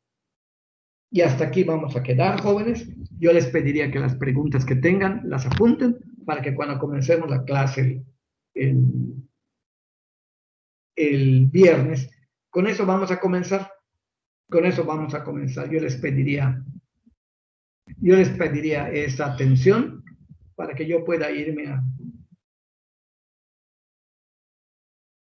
Y hasta aquí vamos a quedar, jóvenes. Yo les pediría que las preguntas que tengan las apunten para que cuando comencemos la clase el viernes, con eso vamos a comenzar. Con eso vamos a comenzar. Yo les pediría esa atención para que yo pueda irme